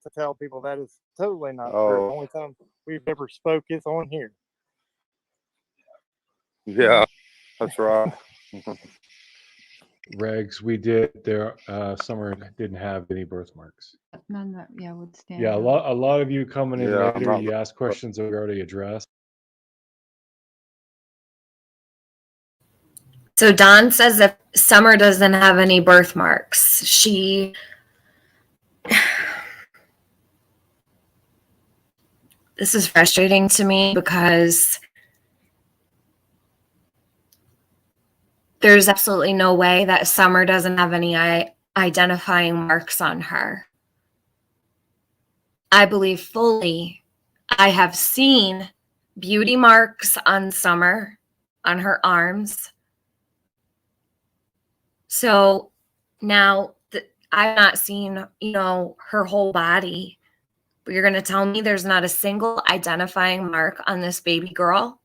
E: to tell people that is totally not true.
B: Oh.
E: The only time we've ever spoke is on here.
B: Yeah, that's right.
D: Regs, we did there. Summer didn't have any birthmarks.
C: None that would stand.
D: Yeah,
C: out.
D: a lot of you coming in
B: Yeah, I'm
D: later,
B: not-
D: you ask questions that we already addressed.
A: So Dawn says if Summer doesn't have any birthmarks, this is frustrating to me because there's absolutely no way that Summer doesn't have any identifying marks on her. I believe fully I have seen beauty marks on Summer, on her arms. So now I've not seen, her whole body. But you're going to tell me there's not a single identifying mark on this baby girl?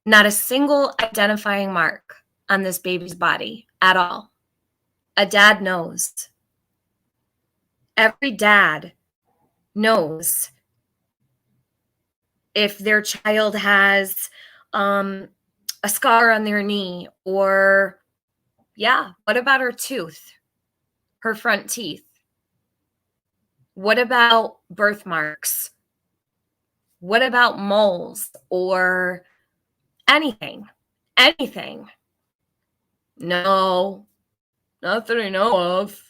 A: Not a single identifying mark on this baby's body at all. A dad knows. Every dad knows if their child has a scar on their knee, or what about her tooth, her front teeth? What about birthmarks? What about moles or anything? No, not that I know of.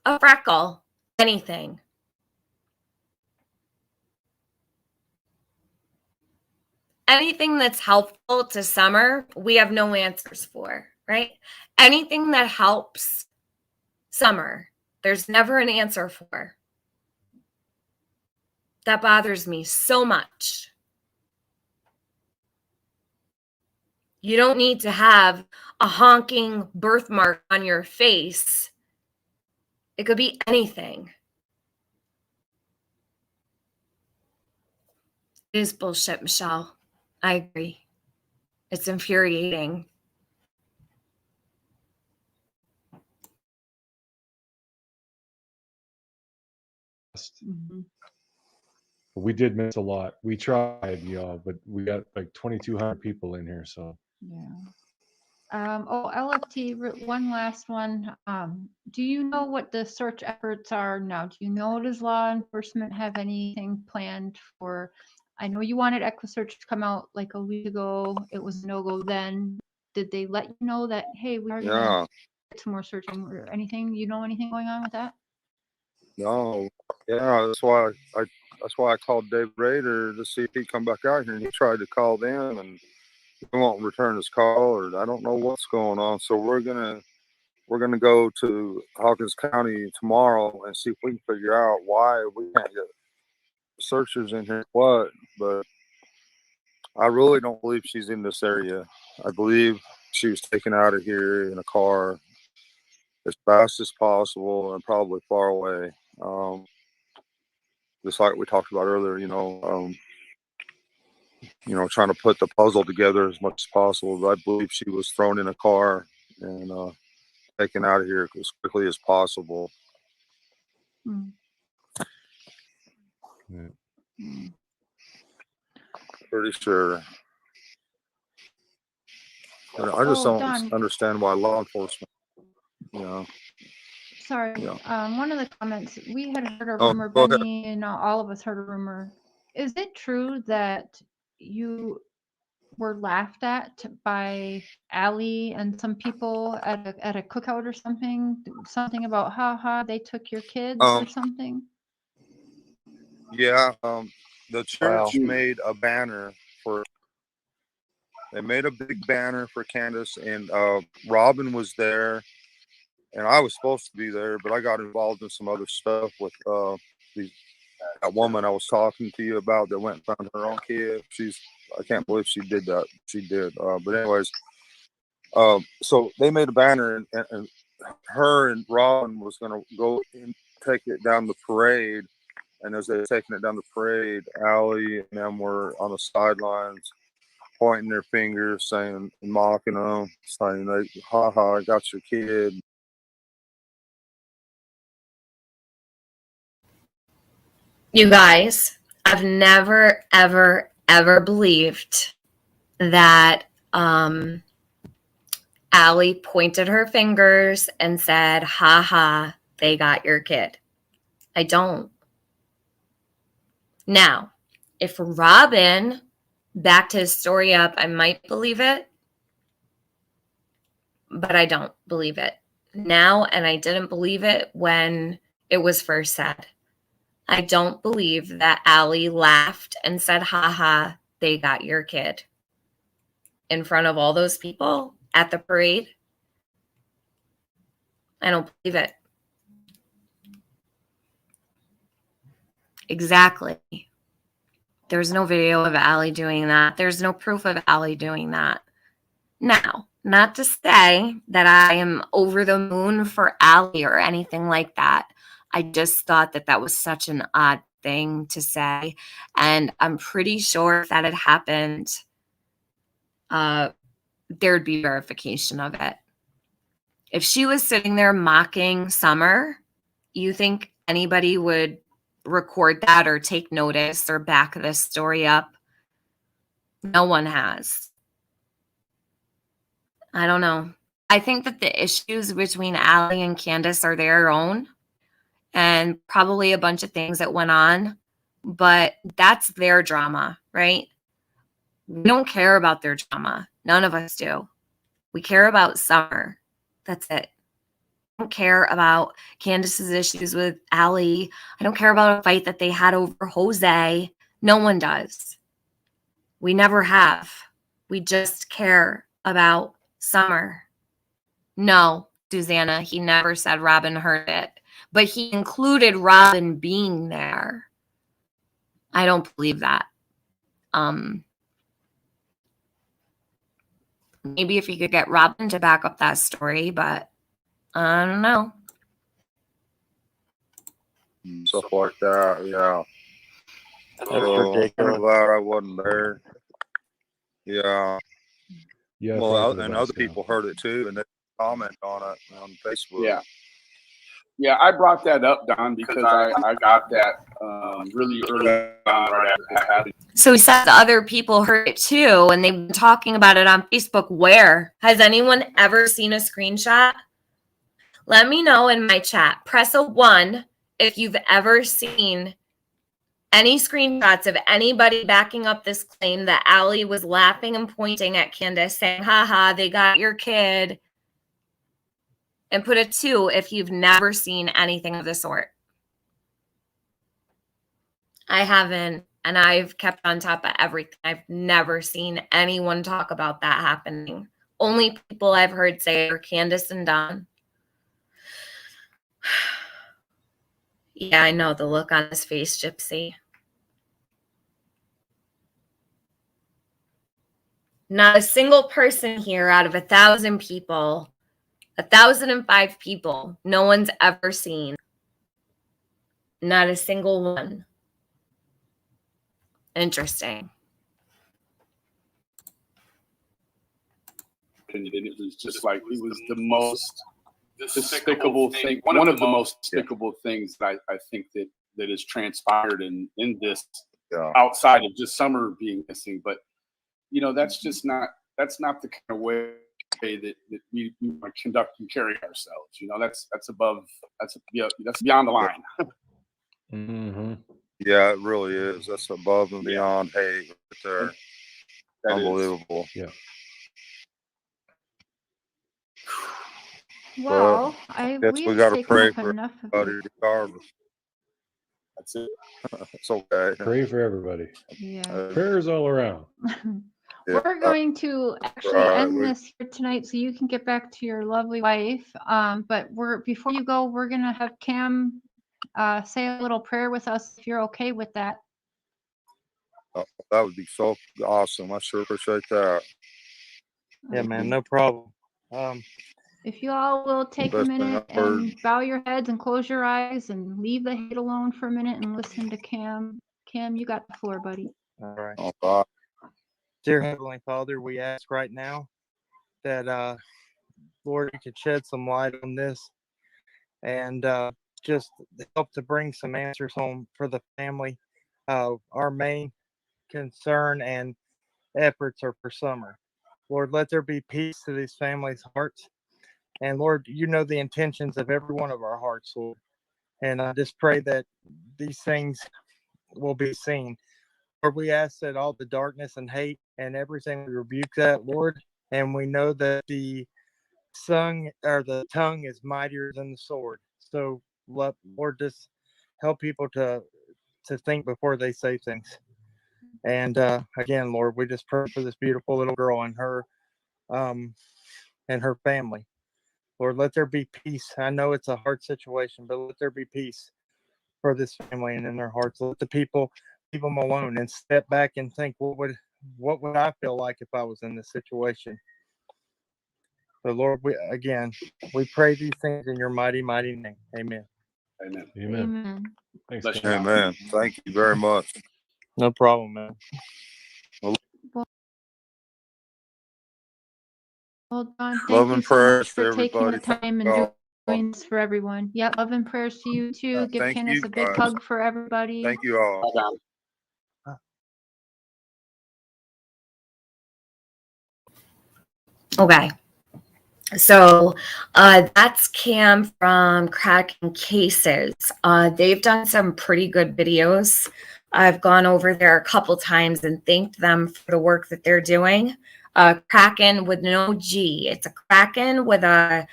A: A freckle, anything. Anything that's helpful to Summer, we have no answers for, right? Anything that helps Summer, There's never an answer for. That bothers me so much. You don't need to have a honking birthmark on your face. It could be anything. It is bullshit, Michelle. I agree. It's infuriating.
C: Mhm.
D: We did miss a lot. We tried, but we got like 2,200 people in here. So
C: Yeah. LFT, one last one. Do you know what the search efforts are now? Do you know, does law enforcement have anything planned for? I know you wanted EquiSearch to come out like a week ago. It was no-go then. Did they let you know that, hey, we are going
B: Yeah.
C: to get some more searching or anything? You know anything going on with that?
B: No. Yeah. That's why I called Dave Rader to see if he'd come back out here, and he tried to call them, and he won't return his call, or I don't know what's going on. So we're gonna go to Hawkins County tomorrow and see if we can figure out why we can't get searchers in here. What? But I really don't believe she's in this area. I believe she was taken out of here in a car as fast as possible and probably far away. Just like we talked about earlier, trying to put the puzzle together as much as possible. But I believe she was thrown in a car and taken out of here as quickly as possible.
C: Hmm.
D: yeah.
C: Hmm.
B: Pretty sure. I just don't
C: Don,
B: understand why law enforcement,
C: sorry.
B: Yeah.
C: One of the comments, we had heard a
B: Oh,
C: rumor,
B: go ahead.
C: Benny and all of us heard a rumor. Is it true that you were laughed at by Allie and some people at a cookout or something? Something about, ha, they took your kids or something?
B: Yeah. The church
E: Wow.
B: made a banner they made a big banner for Candace, and Robin was there, and I was supposed to be there, but I got involved in some other stuff with that woman I was talking to you about that went and found her own kid. I can't believe she did that. She did. But anyways, so they made a banner, and her and Robin was going to go and take it down the parade. And as they were taking it down the parade, Allie and them were on the sidelines pointing their fingers, saying, mocking them, saying, "Ha ha, I got your kid."
A: You guys, I've never, ever, ever believed that Allie pointed her fingers and said, ha ha, they got your kid. I don't. Now, if Robin backed his story up, I might believe it, but I don't believe it now, and I didn't believe it when it was first said. I don't believe that Allie laughed and said, ha ha, they got your kid in front of all those people at the parade. I don't believe it. Exactly. There's no video of Allie doing that. There's no proof of Allie doing that. Now, not to say that I am over the moon for Allie or anything like that. I just thought that was such an odd thing to say. And I'm pretty sure if that had happened, there'd be verification of it. If she was sitting there mocking Summer, you think anybody would record that or take notice or back this story up? No one has. I don't know. I think that the issues between Allie and Candace are their own and probably a bunch of things that went on, but that's their drama, right? We don't care about their drama. None of us do. We care about Summer. That's it. I don't care about Candace's issues with Allie. I don't care about a fight that they had over Jose. No one does. We never have. We just care about Summer. No, Susanna, he never said Robin heard it. but he included Robin being there. I don't believe that. Maybe if he could get Robin to back up that story, but I don't know.
B: Stuff like that, yeah.
E: That's
B: So,
E: ridiculous.
B: I'm glad I wasn't there. Yeah.
D: Yeah.
B: Well,
D: probably the
B: and
D: best,
B: other people heard it too, and they comment on it on Facebook.
F: Yeah. Yeah, I brought that up, Don, because I got that really early on right after it happened.
A: So he said other people heard it too, and they've been talking about it on Facebook. Where? Has anyone ever seen a screenshot? Let me know in my chat. Press a 1 if you've ever seen any screenshots of anybody backing up this claim that Allie was laughing and pointing at Candace saying, haha, they got your kid. And put a 2 if you've never seen anything of the sort. I haven't, and I've kept on top of everything. I've never seen anyone talk about that happening. Only people I've heard say are Candace and Don. Yeah, I know the look on his face, Gypsy. Not a single person here out of 1,000 people, 1,005 people, no one's ever seen. Not a single one. Interesting.
F: And it was just like, it was the most despicable thing, one of the most despicable things that I think that has transpired in this, outside of just Summer being missing. But, that's not the kind of way that we conduct and carry ourselves. That's beyond the line.
D: Mm-hmm.
B: Yeah, it really is. That's above and beyond hate right there.
F: That
B: Unbelievable.
D: Yeah.
C: Well,
B: Guess
C: we
B: we
C: have
B: gotta
C: taken
B: pray
C: up
B: for
C: enough of
B: everybody
C: it.
B: regardless.
F: That's it.
B: It's okay.
D: Pray for everybody.
C: Yeah.
D: Prayers all around.
C: We're going to actually end this here tonight so you can get back to your lovely wife. But before you go, we're going to have Cam say a little prayer with us if you're okay with that.
B: That would be so awesome. I sure appreciate that.
E: Yeah, man, no problem.
C: If you all will take a
B: Best thing
C: minute
B: I've heard.
C: and bow your heads and close your eyes and leave the hate alone for a minute and listen to Cam. Cam, you got the floor, buddy.
E: All right.
B: Oh, God.
E: Dear Heavenly Father, we ask right now that, Lord, you could shed some light on this and just help to bring some answers home for the family. Our main concern and efforts are for Summer. Lord, let there be peace to these families' hearts. And Lord, you know the intentions of every one of our hearts, Lord. And I just pray that these things will be seen. Lord, we ask that all the darkness and hate and everything, we rebuke that, Lord. And we know that the tongue is mightier than the sword. So, Lord, just help people to think before they say things. And again, Lord, we just pray for this beautiful little girl and her family. Lord, let there be peace. I know it's a hard situation, but let there be peace for this family and in their hearts. Let the people leave them alone and step back and think, what would I feel like if I was in this situation? But Lord, we pray these things in your mighty, mighty name. Amen.
F: Amen.
D: Amen.
C: Amen.
D: Thanks,
F: Bless
D: Cam.
F: you.
B: Amen. Thank you very much.
E: No problem, man.
C: Well, Don, thank
B: Love
C: you
B: and
C: so much
B: prayers
C: for
B: to
C: taking the
B: everybody.
C: time and doing this for everyone. Yep, love and prayers to you too. Give
B: Thank
C: Candace
B: you,
C: a big
B: guys.
C: hug for everybody.
B: Thank you all.
F: Bye, Don.
A: Okay. So that's Cam from Cracking Cases. They've done some pretty good videos. I've gone over there a couple times and thanked them for the work that they're doing. Kraken with no G. It's a Kraken with I'm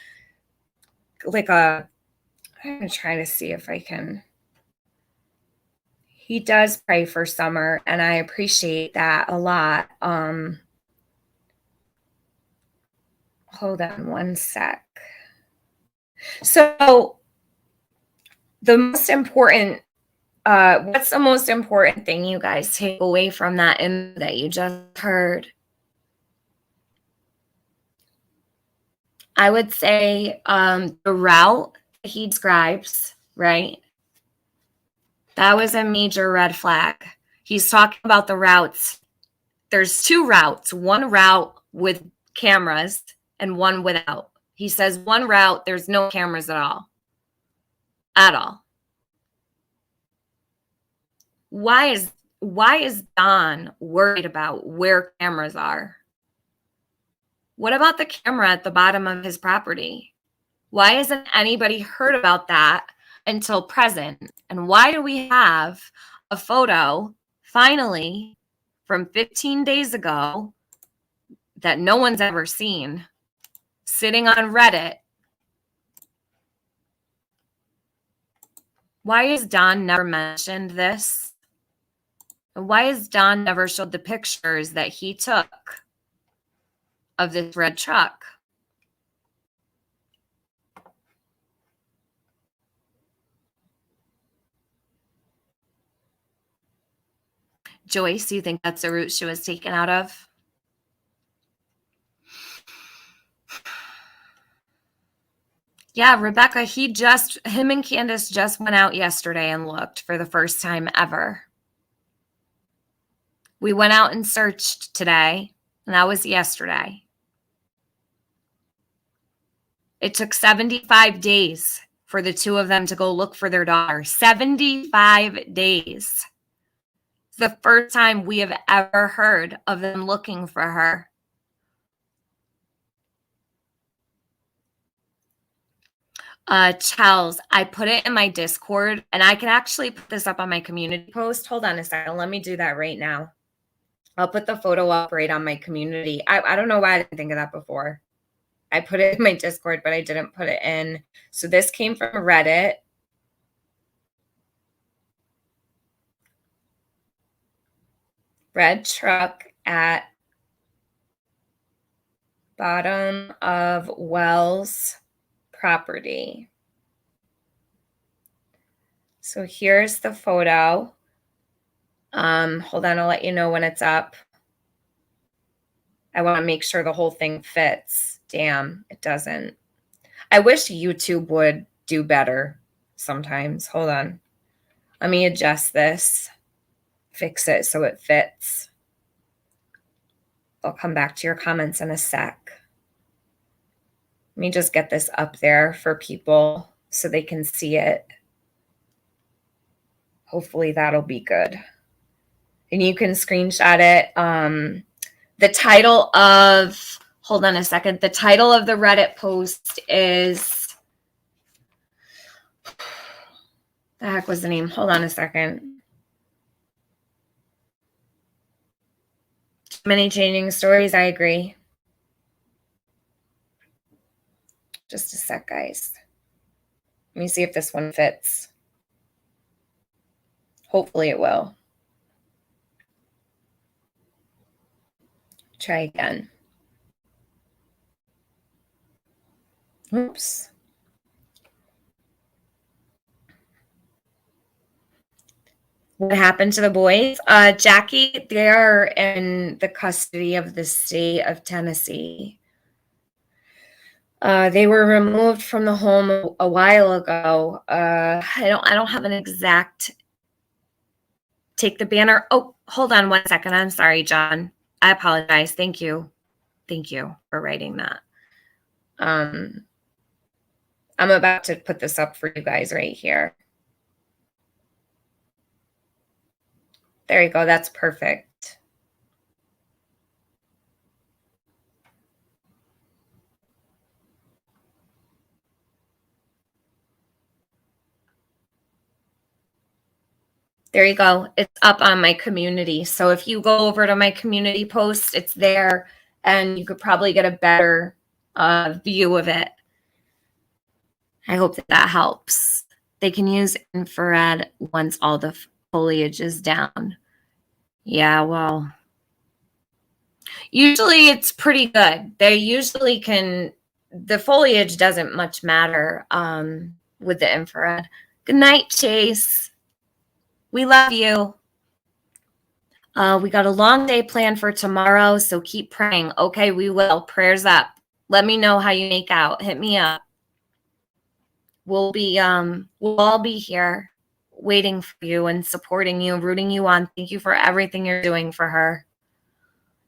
A: trying to see if I can. He does pray for Summer, and I appreciate that a lot. Hold on one sec. So The most important, what's the most important thing you guys take away from that info that you just heard? I would say the route he describes, right? That was a major red flag. He's talking about the routes. There's two routes, one route with cameras and one without. He says one route, there's no cameras at all. At all. Why is Don worried about where cameras are? What about the camera at the bottom of his property? Why hasn't anybody heard about that until present? And why do we have a photo finally from 15 days ago that no one's ever seen sitting on Reddit? Why has Don never mentioned this? And why has Don never showed the pictures that he took of this red truck? Joyce, do you think that's the route she was taken out of? Yeah, Rebecca, him and Candace just went out yesterday and looked for the first time ever. We went out and searched today, and that was yesterday. It took 75 days for the two of them to go look for their daughter. 75 days. It's the first time we have ever heard of them looking for her. Charles, I put it in my Discord, and I can actually put this up on my community post. Hold on a second. Let me do that right now. I'll put the photo up right on my community. I don't know why I didn't think of that before. I put it in my Discord, but I didn't put it in. So this came from Reddit. Red truck at bottom of Wells property. So here's the photo. Hold on, I'll let you know when it's up. I want to make sure the whole thing fits. Damn, it doesn't. I wish YouTube would do better sometimes. Hold on. Let me adjust this. Fix it so it fits. I'll come back to your comments in a sec. Let me just get this up there for people so they can see it. Hopefully that'll be good. And you can screenshot it. The title of, hold on a second. The title of the Reddit post is, the heck was the name? Hold on a second. Too many changing stories, I agree. Just a sec, guys. Let me see if this one fits. Hopefully it will. Try again. Oops. What happened to the boys? Jackie, they are in the custody of the state of Tennessee. They were removed from the home a while ago. I don't have an exact. Take the banner. Oh, hold on one second. I'm sorry, John. I apologize. Thank you. Thank you for writing that. I'm about to put this up for you guys right here. There you go. That's perfect. There you go. It's up on my community. So if you go over to my community post, it's there, and you could probably get a better view of it. I hope that helps. They can use infrared once all the foliage is down. Yeah, well, usually it's pretty good. They usually can, the foliage doesn't much matter with the infrared, Good night, Chase. We love you. We got a long day planned for tomorrow, so keep praying. Okay, we will. Prayers up. Let me know how you make out. Hit me up. We'll all be here waiting for you and supporting you, rooting you on. Thank you for everything you're doing for her.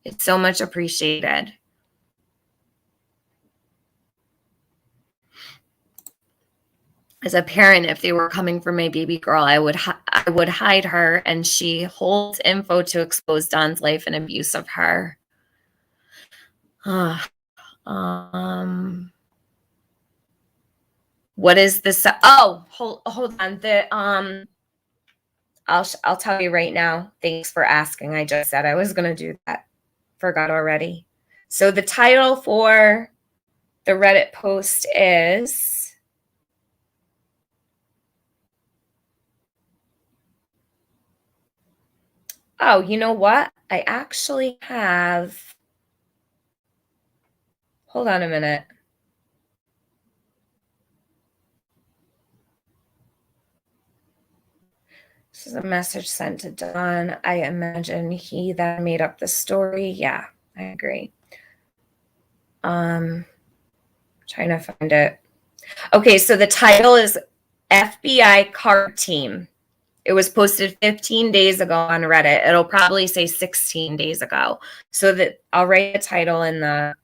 A: It's so much appreciated. As a parent, if they were coming for my baby girl, I would hide her, and she holds info to expose Don's life and abuse of her. What is this? Oh, hold on. I'll tell you right now. Thanks for asking. I just said I was going to do that. Forgot already. So the title for the Reddit post is, oh, you know what? I actually have, hold on a minute. This is a message sent to Don. I imagine he that made up the story. Yeah, I agree. Trying to find it. Okay, so the title is FBI Card Team. It was posted 15 days ago on Reddit. It'll probably say 16 days ago. So that I'll write the title in the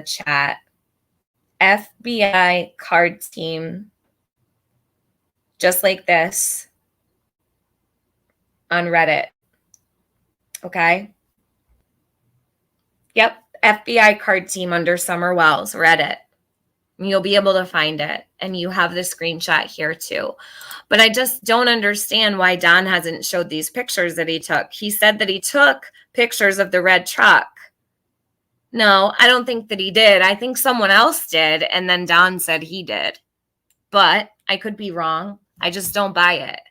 A: chat. FBI Card Team, just like this, on Reddit. Okay? Yep, FBI Card Team under Summer Wells, Reddit. You'll be able to find it. And you have the screenshot here too. But I just don't understand why Don hasn't showed these pictures that he took. He said that he took pictures of the red truck. No, I don't think that he did. I think someone else did. And then Don said he did. But I could be wrong. I just don't buy it.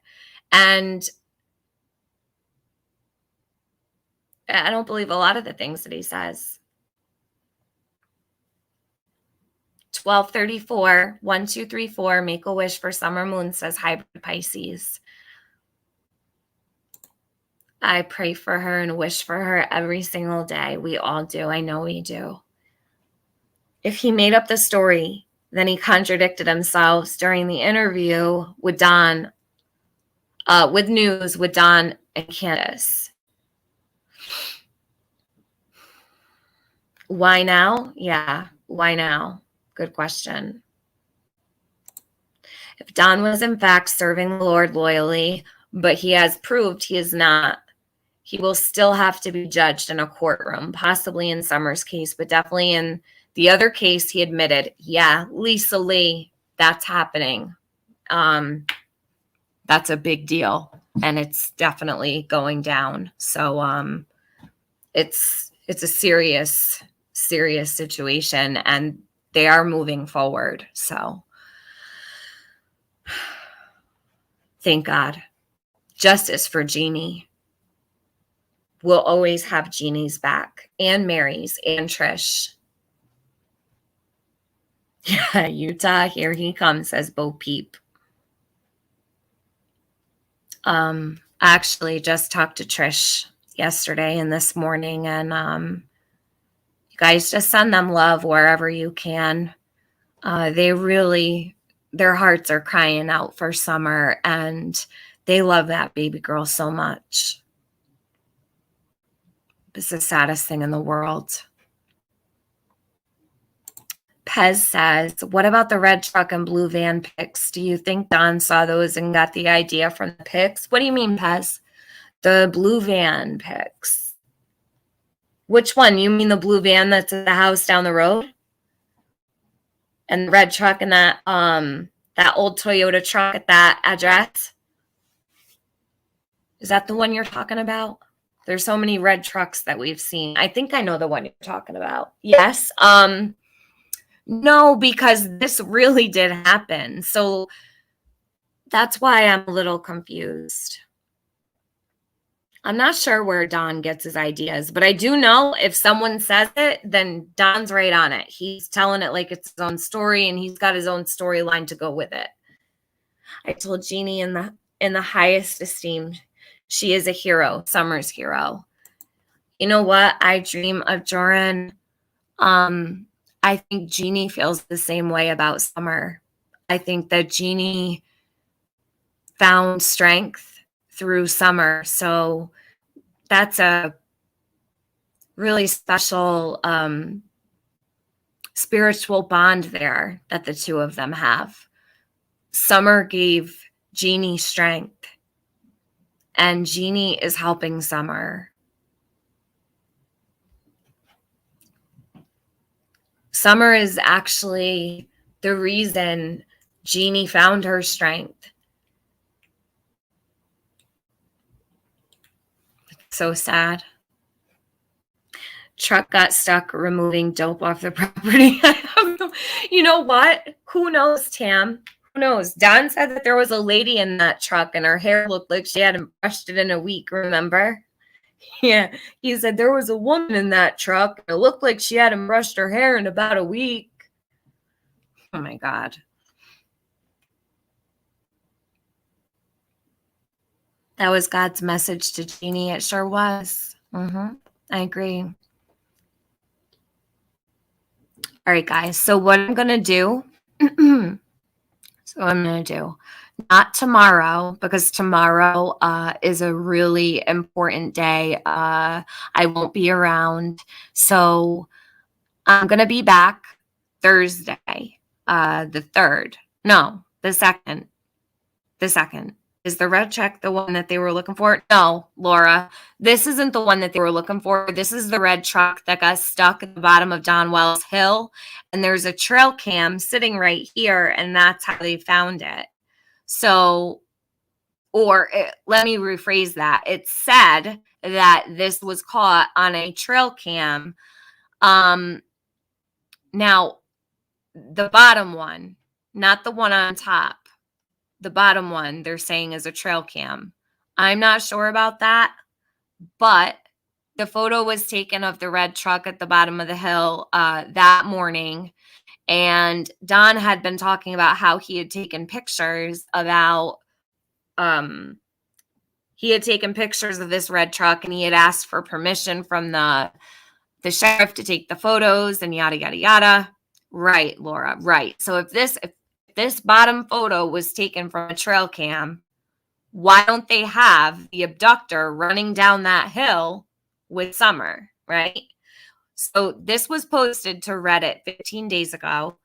A: And I don't believe a lot of the things that he says. 1234, 1234, make a wish for summer moon, says Hybrid Pisces. I pray for her and wish for her every single day. We all do. I know we do. If he made up the story, then he contradicted himself during the interview with Don, with News with Don and Candace. Why now? Yeah, why now? Good question. If Don was in fact serving the Lord loyally, but he has proved he is not, he will still have to be judged in a courtroom, possibly in Summer's case, but definitely in the other case, he admitted, yeah, Lisa Lee, that's happening. That's a big deal, and it's definitely going down. So it's a serious situation, and they are moving forward. So thank God. Justice for Jeannie. We'll always have Jeannie's back, and Mary's, and Trish. Yeah, Utah, here he comes, says Bo Peep. I actually just talked to Trish yesterday and this morning, and you guys just send them love wherever you can. They really, their hearts are crying out for Summer, and they love that baby girl so much. It's the saddest thing in the world. Pez says, what about the red truck and blue van pics? Do you think Don saw those and got the idea from the pics? What do you mean, Pez? The blue van pics. Which one? You mean the blue van that's at the house down the road? And the red truck and that old Toyota truck at that address? Is that the one you're talking about? There's so many red trucks that we've seen. I think I know the one you're talking about. Yes. No, because this really did happen. So that's why I'm a little confused. I'm not sure where Don gets his ideas, but I do know if someone says it, then Don's right on it. He's telling it like it's his own story, and he's got his own storyline to go with it. I told Jeannie in the highest esteem, she is a hero, Summer's hero. You know what? I dream of Joran. I think Jeannie feels the same way about Summer. I think that Jeannie found strength through Summer. So that's a really special spiritual bond there that the two of them have. Summer gave Jeannie strength, and Jeannie is helping Summer. Summer is actually the reason Jeannie found her strength. So sad. Truck got stuck removing dope off the property. You know what? Who knows, Tam? Who knows? Don said that there was a lady in that truck and her hair looked like she hadn't brushed it in a week, remember? Yeah, he said there was a woman in that truck. It looked like she hadn't brushed her hair in about a week. Oh my God. That was God's message to Jeannie. It sure was. I agree. All right, guys. So what I'm going to do, not tomorrow, because tomorrow is a really important day. I won't be around. So I'm going to be back Thursday, the 3rd. No, the 2nd. The 2nd. Is the red check the one that they were looking for? No, Laura, this isn't the one that they were looking for. This is the red truck that got stuck at the bottom of Don Wells Hill. And there's a trail cam sitting right here, and that's how they found it. So, let me rephrase that. It said that this was caught on a trail cam. Now, the bottom one, not the one on top. The bottom one they're saying is a trail cam. I'm not sure about that, but the photo was taken of the red truck at the bottom of the hill that morning. And Don had been talking about how he had taken pictures of this red truck, and he had asked for permission from the sheriff to take the photos and yada, yada, yada. Right, Laura, right. So if this bottom photo was taken from a trail cam, why don't they have the abductor running down that hill with Summer, right? So this was posted to Reddit 15 days ago,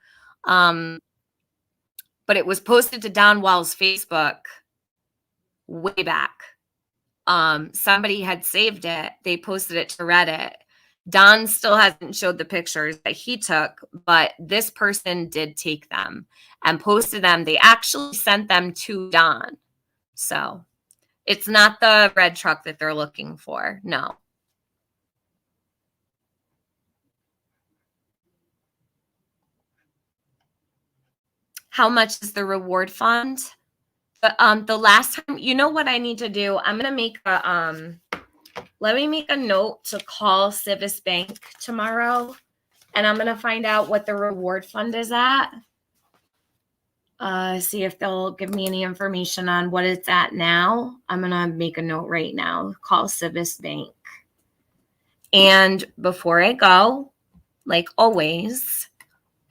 A: but it was posted to Don Wells' Facebook way back. Somebody had saved it. They posted it to Reddit. Don still hasn't showed the pictures that he took, but this person did take them and posted them. They actually sent them to Don. So it's not the red truck that they're looking for. No. How much is the reward fund? The last time, you know what I need to do? I'm going to make let me make a note to call Civis Bank tomorrow, and I'm going to find out what the reward fund is at. See if they'll give me any information on what it's at now. I'm going to make a note right now. Call Civis Bank. And before I go, like always,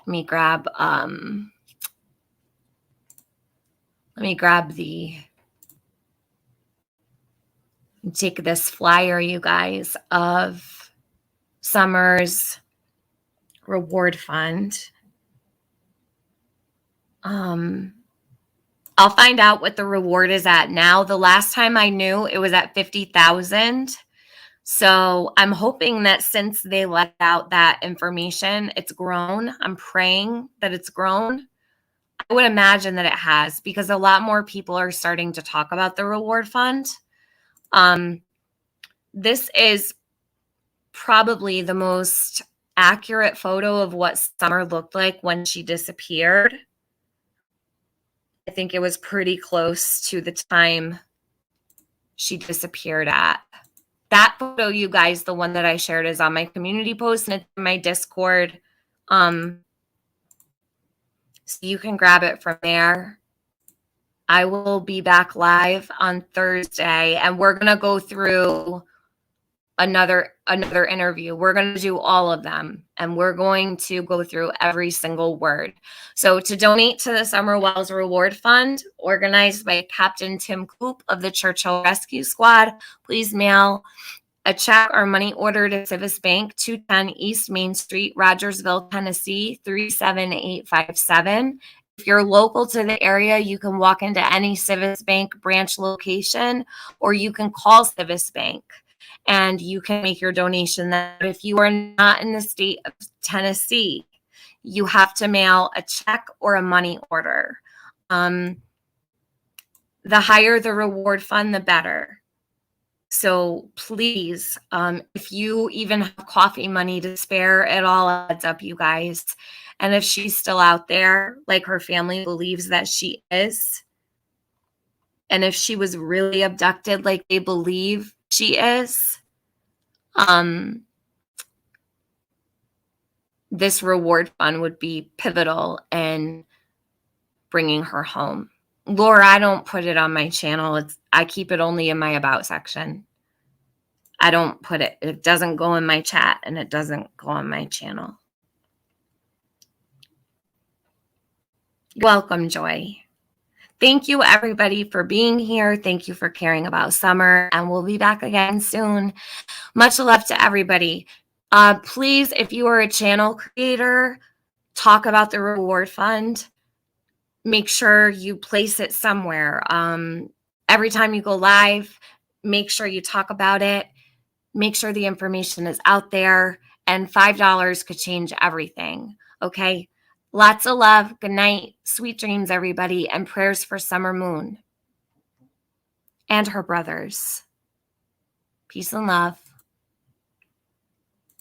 A: let me grab take this flyer, you guys, of Summer's reward fund. I'll find out what the reward is at now. The last time I knew, it was at 50,000. So I'm hoping that since they let out that information, it's grown. I'm praying that it's grown. I would imagine that it has, because a lot more people are starting to talk about the reward fund. This is probably the most accurate photo of what Summer looked like when she disappeared. I think it was pretty close to the time she disappeared at. That photo, you guys, the one that I shared, is on my community post and it's in my Discord. So you can grab it from there. I will be back live on Thursday, and we're going to go through another interview. We're going to do all of them, and we're going to go through every single word. So to donate to the Summer Wells Reward Fund, organized by Captain Tim Coop of the Churchill Rescue Squad, please mail a check or money order to CIVIS Bank, 210 East Main Street, Rogersville, Tennessee, 37857. If you're local to the area, you can walk into any CIVIS Bank branch location, or you can call CIVIS Bank and you can make your donation. That if you are not in the state of Tennessee, you have to mail a check or a money order. The higher the reward fund, the better. So please, if you even have coffee money to spare, it all adds up, you guys. And if she's still out there, like her family believes that she is, and if she was really abducted like they believe she is, this reward fund would be pivotal in bringing her home. Laura, I don't put it on my channel. I keep it only in my about section. I don't put it. It doesn't go in my chat, and it doesn't go on my channel. Welcome, Joy. Thank you, everybody, for being here. Thank you for caring about Summer, and we'll be back again soon. Much love to everybody. Please, if you are a channel creator, talk about the reward fund. Make sure you place it somewhere. Every time you go live, make sure you talk about it. Make sure the information is out there, and $5 could change everything. Okay. Lots of love. Good night. Sweet dreams, everybody, and prayers for Summer Moon and her brothers. Peace and love.